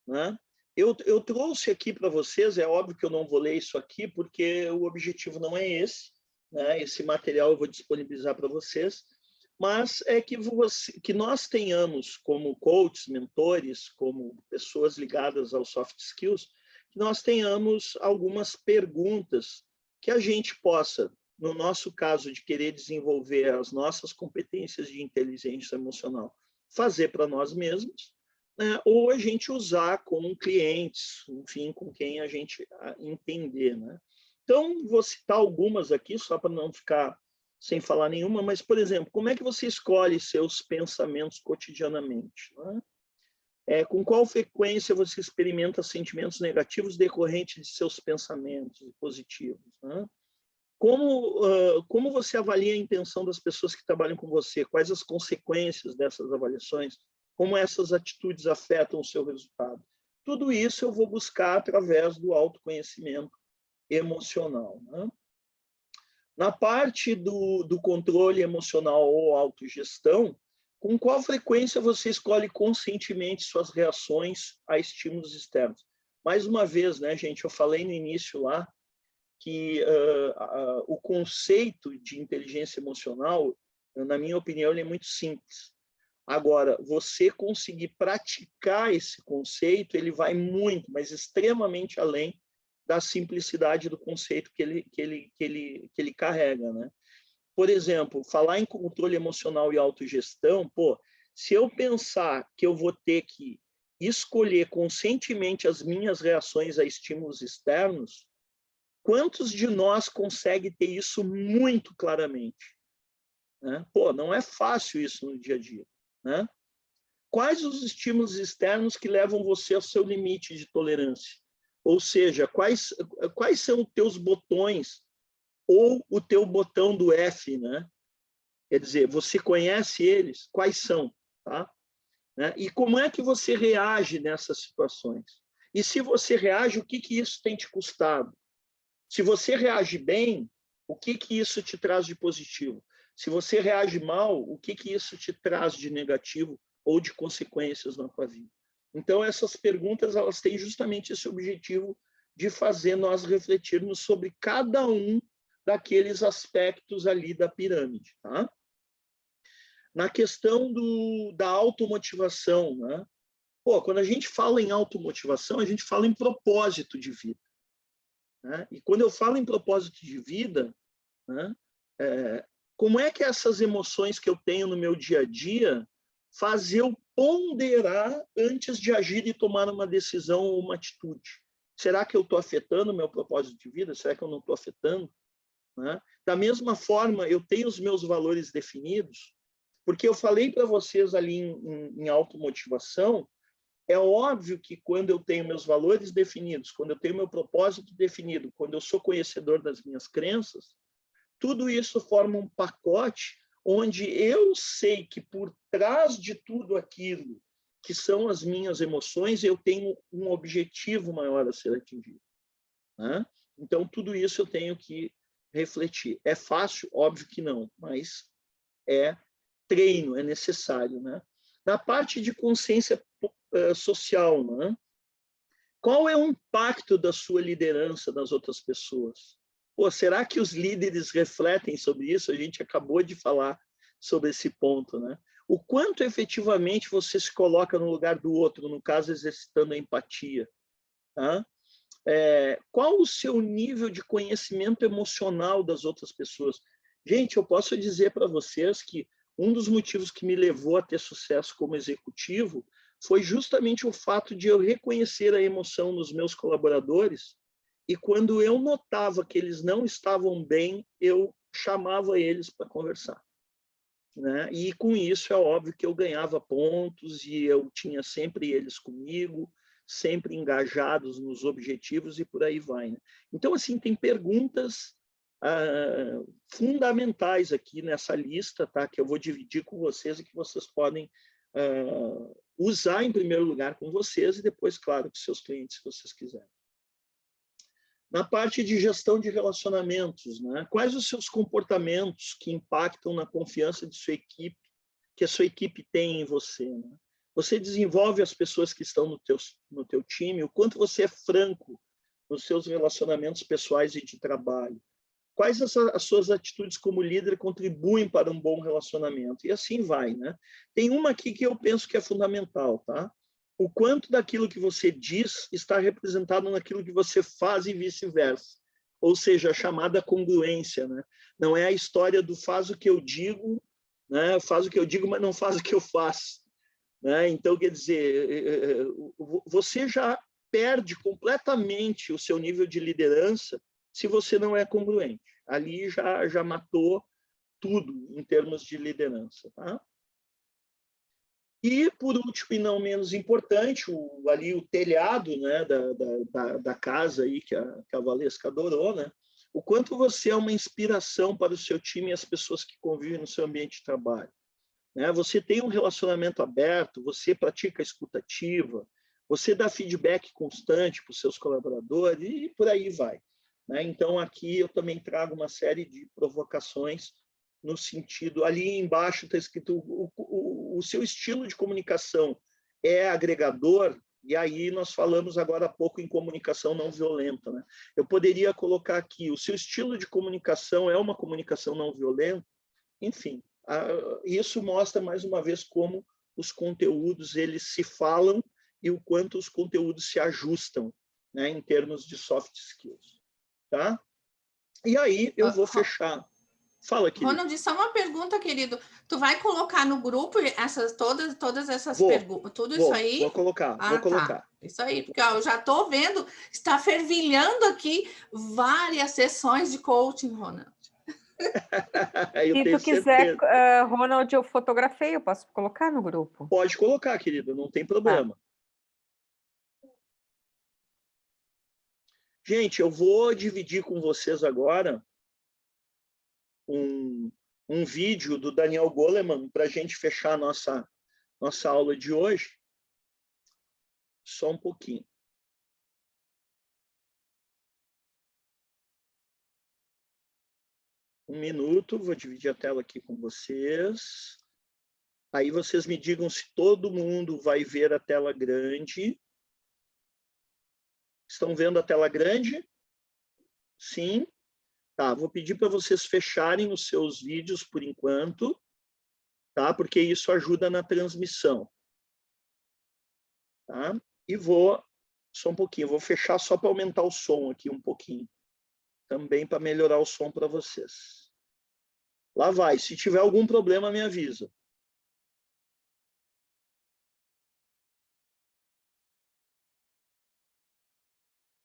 S1: né? Eu trouxe aqui para vocês, é óbvio que eu não vou ler isso aqui, porque o objetivo não é esse, né? Esse material eu vou disponibilizar para vocês, mas é que nós tenhamos como coaches, mentores, como pessoas ligadas aos soft skills, que nós tenhamos algumas perguntas que a gente possa, no nosso caso de querer desenvolver as nossas competências de inteligência emocional, fazer para nós mesmos, né, ou a gente usar com clientes, enfim, com quem a gente entender, né? Então, vou citar algumas aqui, só para não ficar sem falar nenhuma, mas, por exemplo, como é que você escolhe seus pensamentos cotidianamente, né? Com qual frequência você experimenta sentimentos negativos decorrentes de seus pensamentos positivos, né? Como você avalia a intenção das pessoas que trabalham com você? Quais as consequências dessas avaliações? Como essas atitudes afetam o seu resultado? Tudo isso eu vou buscar através do autoconhecimento emocional, né? Na parte do controle emocional ou autogestão, com qual frequência você escolhe conscientemente suas reações a estímulos externos? Mais uma vez, né, gente, eu falei no início lá que o conceito de inteligência emocional, na minha opinião, ele é muito simples. Agora, você conseguir praticar esse conceito, ele vai muito, mas extremamente além da simplicidade do conceito que ele carrega, né? Por exemplo, falar em controle emocional e autogestão, pô, se eu pensar que eu vou ter que escolher conscientemente as minhas reações a estímulos externos, quantos de nós conseguem ter isso muito claramente, né? Pô, não é fácil isso no dia a dia, né? Quais os estímulos externos que levam você ao seu limite de tolerância? Ou seja, quais são os teus botões ou o teu botão do F, né? Quer dizer, você conhece eles? Quais são? Tá? Né? E como é que você reage nessas situações? E se você reage, o que isso tem te custado? Se você reage bem, o que isso te traz de positivo? Se você reage mal, o que isso te traz de negativo ou de consequências na tua vida? Então, essas perguntas, elas têm justamente esse objetivo de fazer nós refletirmos sobre cada um daqueles aspectos ali da pirâmide, tá? Na questão da automotivação, né? Pô, quando a gente fala em automotivação, a gente fala em propósito de vida, né? E quando eu falo em propósito de vida, né, como é que essas emoções que eu tenho no meu dia a dia faz eu ponderar antes de agir e tomar uma decisão ou uma atitude? Será que eu estou afetando o meu propósito de vida? Será que eu não estou afetando? Né? Da mesma forma, eu tenho os meus valores definidos, porque eu falei para vocês ali em automotivação, é óbvio que quando eu tenho meus valores definidos, quando eu tenho meu propósito definido, quando eu sou conhecedor das minhas crenças, tudo isso forma um pacote onde eu sei que por trás de tudo aquilo que são as minhas emoções, eu tenho um objetivo maior a ser atingido, né? Então, tudo isso eu tenho que refletir. É fácil? Óbvio que não, mas é treino, é necessário, né? Na parte de consciência social, né? Qual é o impacto da sua liderança nas outras pessoas? Pô, será que os líderes refletem sobre isso? A gente acabou de falar sobre esse ponto, né? O quanto efetivamente você se coloca no lugar do outro, no caso, exercitando a empatia, tá? Qual o seu nível de conhecimento emocional das outras pessoas? Gente, eu posso dizer para vocês que um dos motivos que me levou a ter sucesso como executivo foi justamente o fato de eu reconhecer a emoção nos meus colaboradores, e quando eu notava que eles não estavam bem, eu chamava eles para conversar, né? E com isso é óbvio que eu ganhava pontos e eu tinha sempre eles comigo, sempre engajados nos objetivos e por aí vai, né? Então, assim, tem perguntas fundamentais aqui nessa lista, tá? Que eu vou dividir com vocês e que vocês podem usar em primeiro lugar com vocês e depois, claro, com seus clientes, se vocês quiserem. Na parte de gestão de relacionamentos, né? Quais os seus comportamentos que impactam na confiança de sua equipe, que a sua equipe tem em você, né? Você desenvolve as pessoas que estão no teu time, o quanto você é franco nos seus relacionamentos pessoais e de trabalho. Quais as suas atitudes como líder contribuem para um bom relacionamento? E assim vai, né? Tem uma aqui que eu penso que é fundamental, tá? O quanto daquilo que você diz está representado naquilo que você faz e vice-versa. Ou seja, a chamada congruência, né? Não é a história do faz o que eu digo, né? Faz o que eu digo, mas não faz o que eu faço. né? Então, quer dizer, você já perde completamente o seu nível de liderança se você não é congruente. Ali já matou tudo em termos de liderança. Tá? E, por último, e não menos importante, ali o telhado, né, da casa aí, que a Valesca adorou, né? O quanto você é uma inspiração para o seu time e as pessoas que convivem no seu ambiente de trabalho. Né? Você tem um relacionamento aberto, você pratica a escuta ativa, você dá feedback constante para os seus colaboradores e por aí vai. Né? Então, aqui eu também trago uma série de provocações no sentido, ali embaixo está escrito, o seu estilo de comunicação é agregador, e aí nós falamos agora há pouco em comunicação não violenta. Né? Eu poderia colocar aqui, o seu estilo de comunicação é uma comunicação não violenta? Enfim, isso mostra mais uma vez como os conteúdos eles se falam e o quanto os conteúdos se ajustam, né, em termos de soft skills. Tá? E aí eu vou fechar. Fala, querido.
S3: Ronald, só uma pergunta, querido. Tu vai colocar no grupo todas essas perguntas, tudo isso aí?
S1: Vou colocar.
S3: Tá. Isso aí, porque ó, eu já estou vendo, está fervilhando aqui várias sessões de coaching, Ronald.
S2: Se tu quiser, Ronald, eu fotografei, eu posso colocar no grupo?
S1: Pode colocar, querido, não tem problema. Gente, eu vou dividir com vocês agora um vídeo do Daniel Goleman para a gente fechar a nossa aula de hoje. Só um pouquinho. Um minuto, vou dividir a tela aqui com vocês. Aí vocês me digam se todo mundo vai ver a tela grande. Estão vendo a tela grande? Sim? Tá, vou pedir para vocês fecharem os seus vídeos por enquanto, tá? Porque isso ajuda na transmissão. Tá? E só um pouquinho, vou fechar só para aumentar o som aqui um pouquinho. Também para melhorar o som para vocês. Lá vai, se tiver algum problema, me avisa.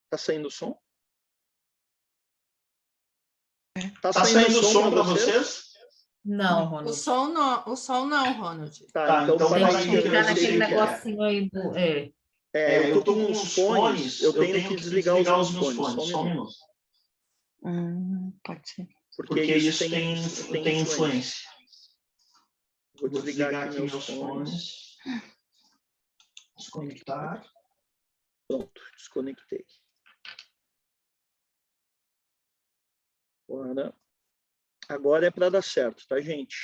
S1: Tá saindo o som? Tá saindo o som para vocês?
S6: Não, Ronald.
S3: O som não, Ronald.
S1: Tá, então
S6: tem
S1: para
S6: que clicar naquele negocinho aí do...
S1: eu tô com uns fones, eu tenho que desligar os meus fones. Só um minuto.
S2: Pode ser.
S1: Porque isso tem influência. Vou desligar aqui meus fones. Desconectar. Pronto, desconectei. Agora é para dar certo, tá, gente?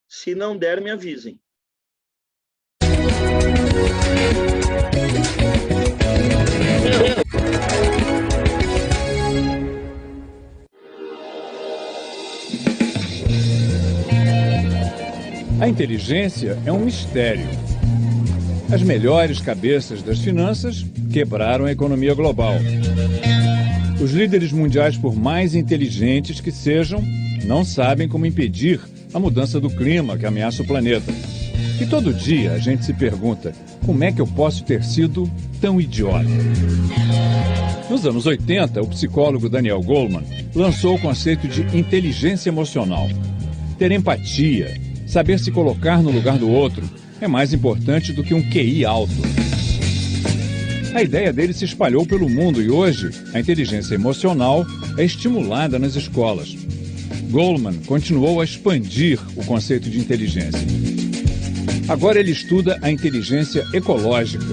S1: Se não der, me avisem.
S7: A inteligência é um mistério. As melhores cabeças das finanças quebraram a economia global. Os líderes mundiais, por mais inteligentes que sejam, não sabem como impedir a mudança do clima que ameaça o planeta. E todo dia a gente se pergunta, como é que eu posso ter sido tão idiota? Nos anos 80, o psicólogo Daniel Goleman lançou o conceito de inteligência emocional. Ter empatia, saber se colocar no lugar do outro, é mais importante do que um QI alto. A ideia dele se espalhou pelo mundo e hoje a inteligência emocional é estimulada nas escolas. Goleman continuou a expandir o conceito de inteligência. Agora ele estuda a inteligência ecológica.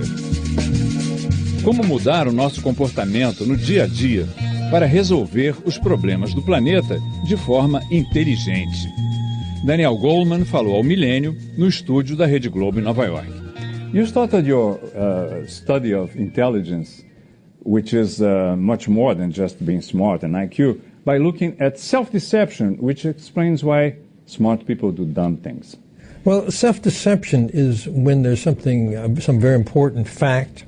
S7: Como mudar o nosso comportamento no dia a dia para resolver os problemas do planeta de forma inteligente. Daniel Goleman falou ao Milênio no estúdio da Rede Globo em Nova York. You started your study of intelligence, which is much more than just being smart and IQ, by looking at self-deception, which explains why smart people do dumb things.
S8: Well, self-deception is when there's something, some very important fact,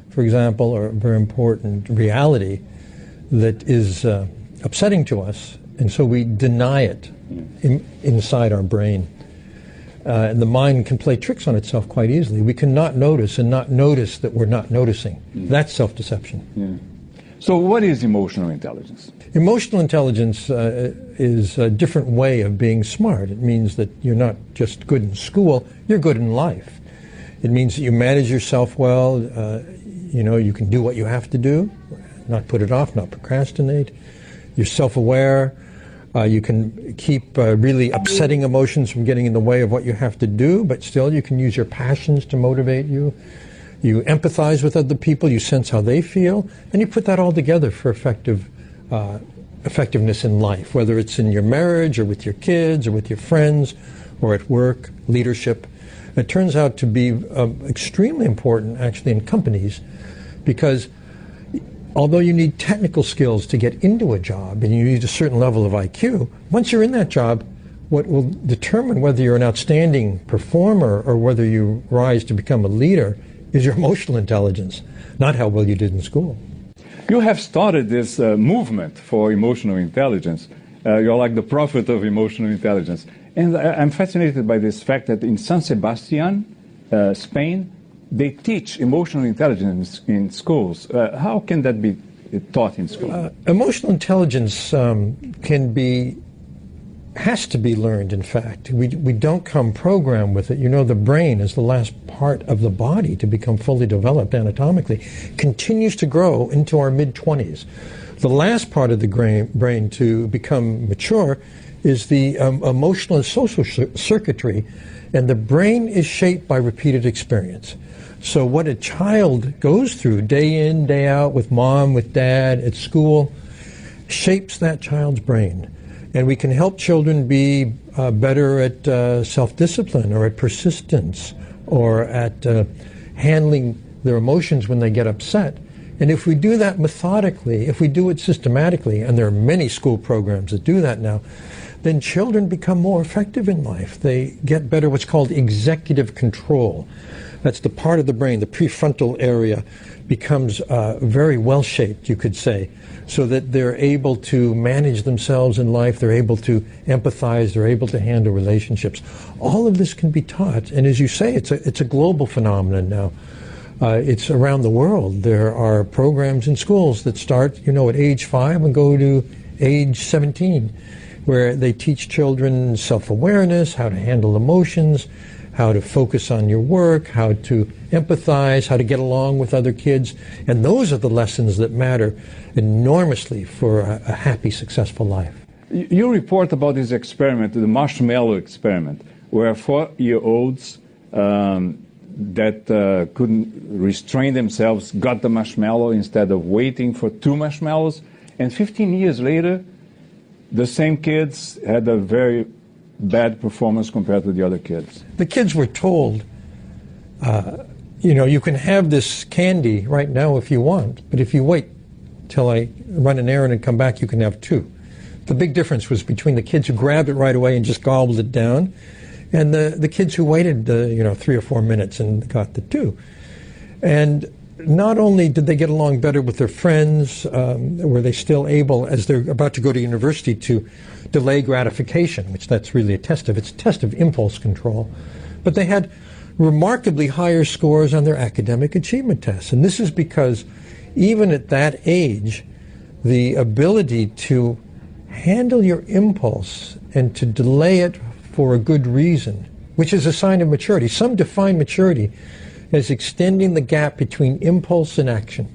S8: for example, or a very important reality that is upsetting to us, and so we deny it inside our brain. And the mind can play tricks on itself quite easily. We can not notice and not notice that we're not noticing. That's self-deception.
S7: Yeah. So what is emotional intelligence?
S8: Emotional intelligence is a different way of being smart. It means that you're not just good in school, you're good in life. It means that you manage yourself well, you can do what you have to do, not put it off, not procrastinate. You're self-aware. You can keep really upsetting emotions from getting in the way of what you have to do, but still you can use your passions to motivate you. You empathize with other people, you sense how they feel, and you put that all together for effectiveness in life, whether it's in your marriage or with your kids or with your friends or at work, leadership. It turns out to be extremely important actually in companies, because although you need technical skills to get into a job and you need a certain level of IQ, once you're in that job, what will determine whether you're an outstanding performer or whether you rise to become a leader is your emotional intelligence, not how well you did in school.
S7: You have started this movement for emotional intelligence. You're like the prophet of emotional intelligence. And I'm fascinated by this fact that in San Sebastian, Spain, they teach emotional intelligence in schools. How can that be taught in school?
S8: Emotional intelligence has to be learned, in fact. We don't come programmed with it. The brain is the last part of the body to become fully developed anatomically, continues to grow into our mid-20s. The last part of the brain to become mature is the emotional and social circuitry, and the brain is shaped by repeated experience. So what a child goes through day in, day out with mom, with dad, at school, shapes that child's brain. And we can help children be better at self-discipline or at persistence or at handling their emotions when they get upset. And if we do that methodically, if we do it systematically, and there are many school programs that do that now, then children become more effective in life. They get better what's called executive control. That's the part of the brain, the prefrontal area, becomes very well-shaped, you could say, so that they're able to manage themselves in life, they're able to empathize, they're able to handle relationships. All of this can be taught, and as you say, it's a global phenomenon now. It's around the world. There are programs in schools that start, at age 5 and go to age 17, where they teach children self-awareness, how to handle emotions, how to focus on your work, how to empathize, how to get along with other kids. And those are the lessons that matter enormously for a happy, successful life.
S7: You report about this experiment, the marshmallow experiment, where 4-year-olds that couldn't restrain themselves got the marshmallow instead of waiting for 2 marshmallows. And 15 years later, the same kids had a very bad performance compared to the other kids.
S8: The kids were told, you can have this candy right now if you want, but if you wait till I run an errand and come back, you can have 2. The big difference was between the kids who grabbed it right away and just gobbled it down, and the kids who waited, 3 or 4 minutes and got the 2. And not only did they get along better with their friends, were they still able, as they're about to go to university, to delay gratification, which that's really a test of. It's a test of impulse control. But they had remarkably higher scores on their academic achievement tests. And this is because even at that age, the ability to handle your impulse and to delay it for a good reason, which is a sign of maturity. Some define maturity as extending the gap between impulse and action.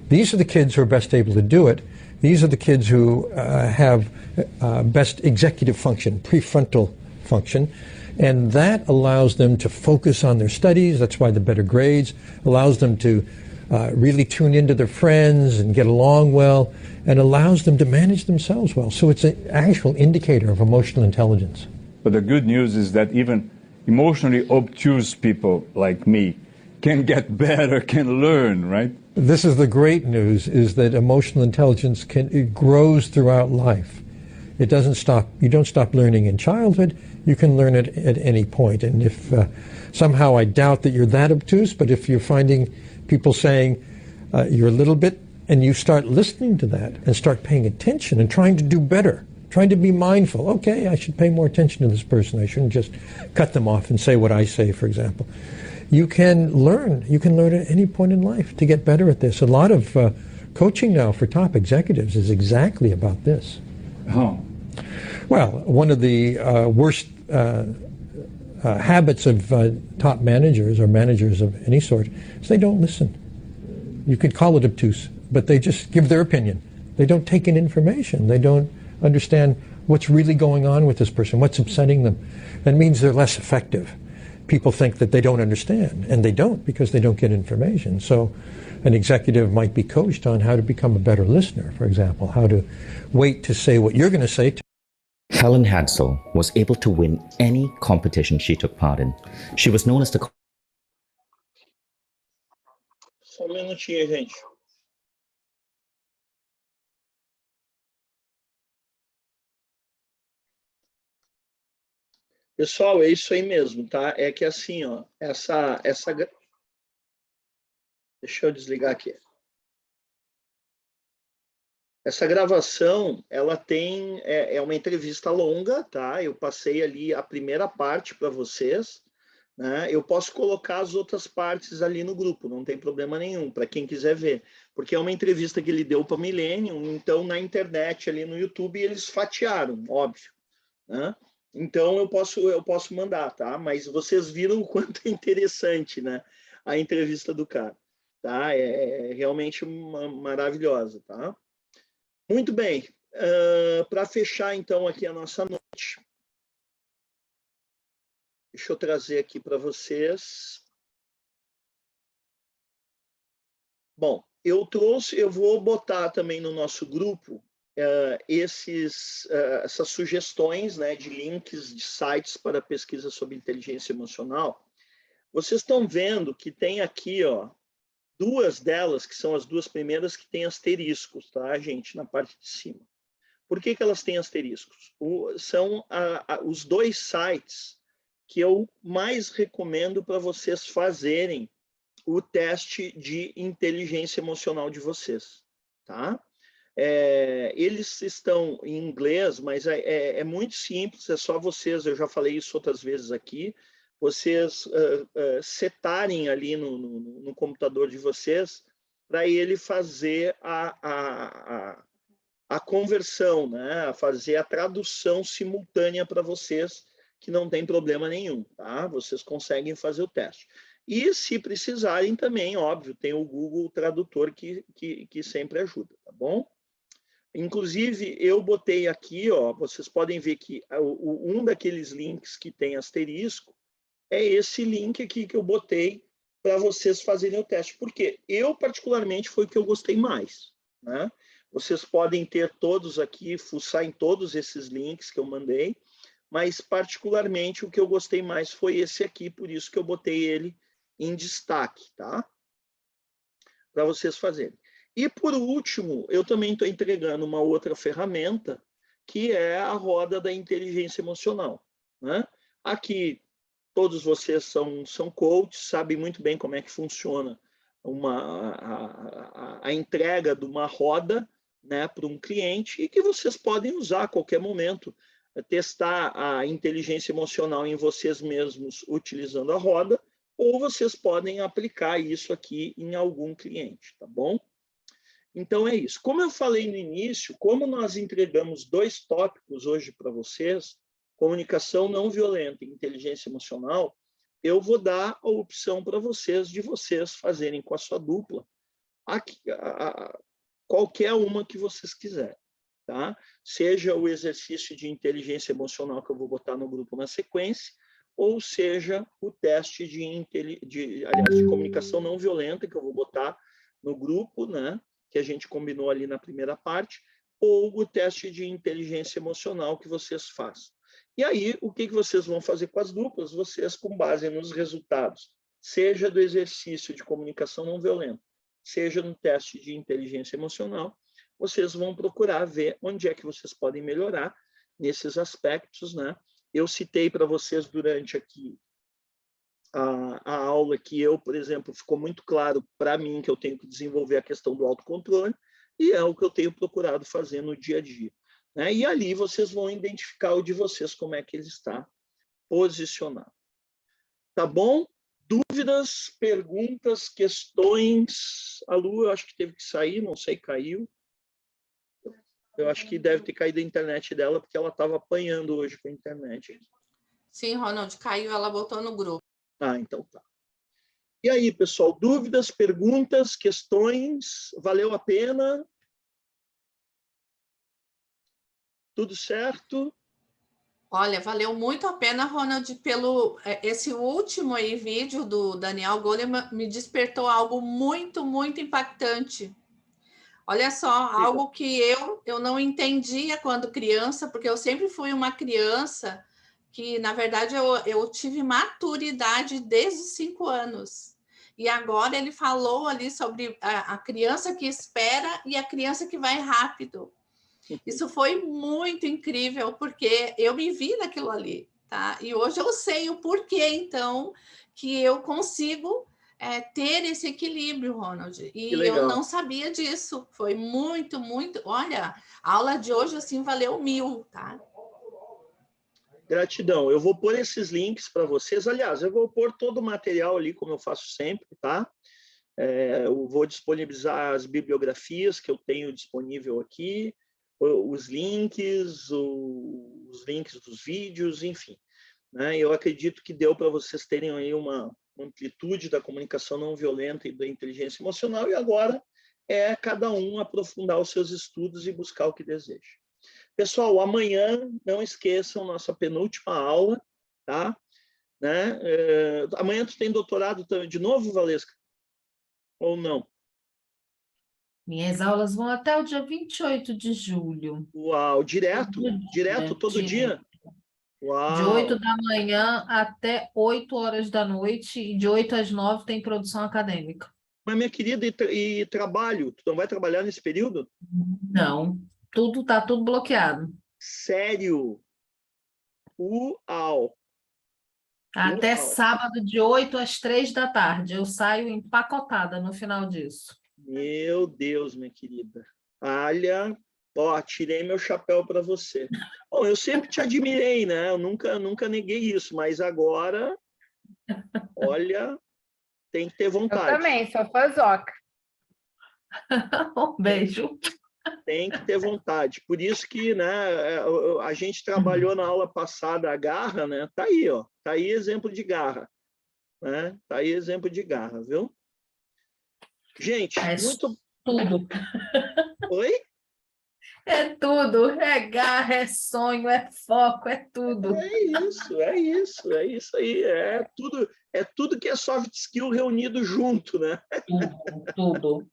S8: These are the kids who are best able to do it. These are the kids who have best executive function, prefrontal function, and that allows them to focus on their studies. That's why the better grades allows them to really tune into their friends and get along well, and allows them to manage themselves well. So it's an actual indicator of emotional intelligence.
S7: But the good news is that even emotionally obtuse people like me can get better, can learn, right?
S8: This is the great news, is that emotional intelligence it grows throughout life. It doesn't stop. You don't stop learning in childhood. You can learn it at any point. And if somehow I doubt that you're that obtuse, but if you're finding people saying you're a little bit And you start listening to that and start paying attention and trying to do better, trying to be mindful. Okay, I should pay more attention to this person. I shouldn't just cut them off and say what I say, for example. You can learn at any point in life to get better at this. A lot of coaching now for top executives is exactly about this.
S7: How?
S8: Well, one of the worst habits of top managers or managers of any sort is they don't listen. You could call it obtuse, but they just give their opinion. They don't take in information. They don't understand what's really going on with this person, what's upsetting them. That means they're less effective. People think that they don't understand, and they don't because they don't get information. So an executive might be coached on how to become a better listener, for example, how to wait to say what you're going to say.
S9: Helen Hadsell was able to win any competition she took part in. She was known as the...
S1: Só minutinho, gente. Pessoal, é isso aí mesmo, tá? É que assim, ó, deixa eu desligar aqui. Essa gravação, ela tem, é uma entrevista longa, tá? Eu passei ali a primeira parte para vocês, né? Eu posso colocar as outras partes ali no grupo, não tem problema nenhum, para quem quiser ver. Porque é uma entrevista que ele deu para Millennium, então na internet, ali no YouTube, eles fatiaram, óbvio, né? Então eu posso mandar, tá? Mas vocês viram o quanto é interessante, né? A entrevista do cara, tá? É realmente maravilhosa, tá? Muito bem. Para fechar então aqui a nossa noite, deixa eu trazer aqui para vocês. Bom, eu vou botar também no nosso grupo essas sugestões, né, de links de sites para pesquisa sobre inteligência emocional. Vocês estão vendo que tem aqui, ó, duas delas, que são as duas primeiras, que têm asteriscos, tá, gente, na parte de cima. Por que elas têm asteriscos? São os dois sites que eu mais recomendo para vocês fazerem o teste de inteligência emocional de vocês, tá? Eles estão em inglês, mas é muito simples, é só vocês, eu já falei isso outras vezes aqui, vocês setarem ali no computador de vocês para ele fazer a conversão, né? Fazer a tradução simultânea para vocês, que não tem problema nenhum, tá? Vocês conseguem fazer o teste. E se precisarem também, óbvio, tem o Google Tradutor que sempre ajuda, tá bom? Inclusive, eu botei aqui, ó, vocês podem ver que um daqueles links que tem asterisco é esse link aqui que eu botei para vocês fazerem o teste. Porque eu, particularmente, foi o que eu gostei mais, né? Vocês podem ter todos aqui, fuçar em todos esses links que eu mandei, mas, particularmente, o que eu gostei mais foi esse aqui, por isso que eu botei ele em destaque, tá? Para vocês fazerem. E, por último, eu também estou entregando uma outra ferramenta, que é a roda da inteligência emocional, né? Aqui, todos vocês são coaches, sabem muito bem como é que funciona a entrega de uma roda, né, para um cliente, e que vocês podem usar a qualquer momento, testar a inteligência emocional em vocês mesmos utilizando a roda, ou vocês podem aplicar isso aqui em algum cliente, tá bom? Então é isso. Como eu falei no início, como nós entregamos 2 tópicos hoje para vocês, comunicação não violenta e inteligência emocional, eu vou dar a opção para vocês de vocês fazerem com a sua dupla qualquer uma que vocês quiserem, tá? Seja o exercício de inteligência emocional que eu vou botar no grupo na sequência, ou seja o teste de comunicação não violenta que eu vou botar no grupo, né, que a gente combinou ali na primeira parte, ou o teste de inteligência emocional que vocês fazem. E aí, o que vocês vão fazer com as duplas? Vocês, com base nos resultados, seja do exercício de comunicação não violenta, seja no teste de inteligência emocional, vocês vão procurar ver onde é que vocês podem melhorar nesses aspectos, né? Eu citei para vocês durante aqui a aula que eu, por exemplo, ficou muito claro para mim que eu tenho que desenvolver a questão do autocontrole, e é o que eu tenho procurado fazer no dia a dia, né? E ali vocês vão identificar o de vocês, como é que ele está posicionado. Tá bom? Dúvidas, perguntas, questões? A Lu, eu acho que teve que sair, não sei, caiu. Eu acho que deve ter caído a internet dela, porque ela estava apanhando hoje com a internet.
S3: Sim, Ronald, caiu, ela botou no grupo.
S1: Ah, então tá. E aí, pessoal, dúvidas, perguntas, questões? Valeu a pena? Tudo certo?
S3: Olha, valeu muito a pena, Ronald, pelo esse último aí vídeo do Daniel Goleman me despertou algo muito, muito impactante. Olha só, algo que eu não entendia quando criança, porque eu sempre fui uma criança que, na verdade, eu tive maturidade desde os 5 anos. E agora ele falou ali sobre a criança que espera e a criança que vai rápido. Isso foi muito incrível, porque eu me vi naquilo ali, tá? E hoje eu sei o porquê, então, que eu consigo ter esse equilíbrio, Ronald. E eu não sabia disso. Foi muito, muito... Olha, a aula de hoje, assim, valeu 1000, tá?
S1: Gratidão. Eu vou pôr esses links para vocês. Aliás, eu vou pôr todo o material ali, como eu faço sempre, tá? Eu vou disponibilizar as bibliografias que eu tenho disponível aqui, os links dos vídeos, enfim, né? Eu acredito que deu para vocês terem aí uma amplitude da comunicação não violenta e da inteligência emocional, e agora é cada um aprofundar os seus estudos e buscar o que deseja. Pessoal, amanhã, não esqueçam, nossa penúltima aula, tá? Né? Amanhã tu tem doutorado de novo, Valesca? Ou não?
S6: Minhas aulas vão até o dia 28 de julho.
S1: Uau, direto? Direto, todo dia? Uau.
S6: De 8 da manhã até 8 horas da noite, e de 8 às 9 tem produção acadêmica.
S1: Mas, minha querida, e trabalho? Tu não vai trabalhar nesse período?
S6: Não, tá tudo bloqueado.
S1: Sério? Uau!
S6: Até
S1: Uau.
S6: sábado, de 8 às 3 da tarde. Eu saio empacotada no final disso.
S1: Meu Deus, minha querida. Olha, ó, tirei meu chapéu para você. Bom, eu sempre te admirei, né? Eu nunca neguei isso, mas agora, olha, tem que ter vontade.
S4: Eu também, sou fãzoca.
S6: Um beijo.
S1: Tem que ter vontade. Por isso que, né, a gente trabalhou na aula passada a garra, né? Tá aí, ó. Tá aí exemplo de garra, né? Tá aí exemplo de garra, viu? Gente, muito
S6: tudo.
S1: Oi?
S6: É tudo, é garra, é sonho, é foco, é tudo.
S1: É isso aí, é tudo que é soft skill reunido junto, né?
S6: Tudo,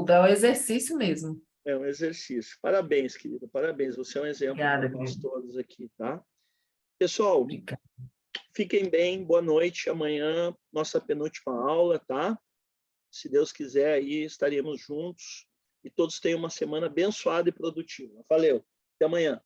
S6: é um exercício mesmo.
S1: É um exercício. Parabéns, querida, parabéns, você é um exemplo para nós todos aqui, tá? Pessoal, obrigado. Fiquem bem, boa noite, amanhã nossa penúltima aula, tá? Se Deus quiser, aí estaremos juntos e todos tenham uma semana abençoada e produtiva. Valeu, até amanhã.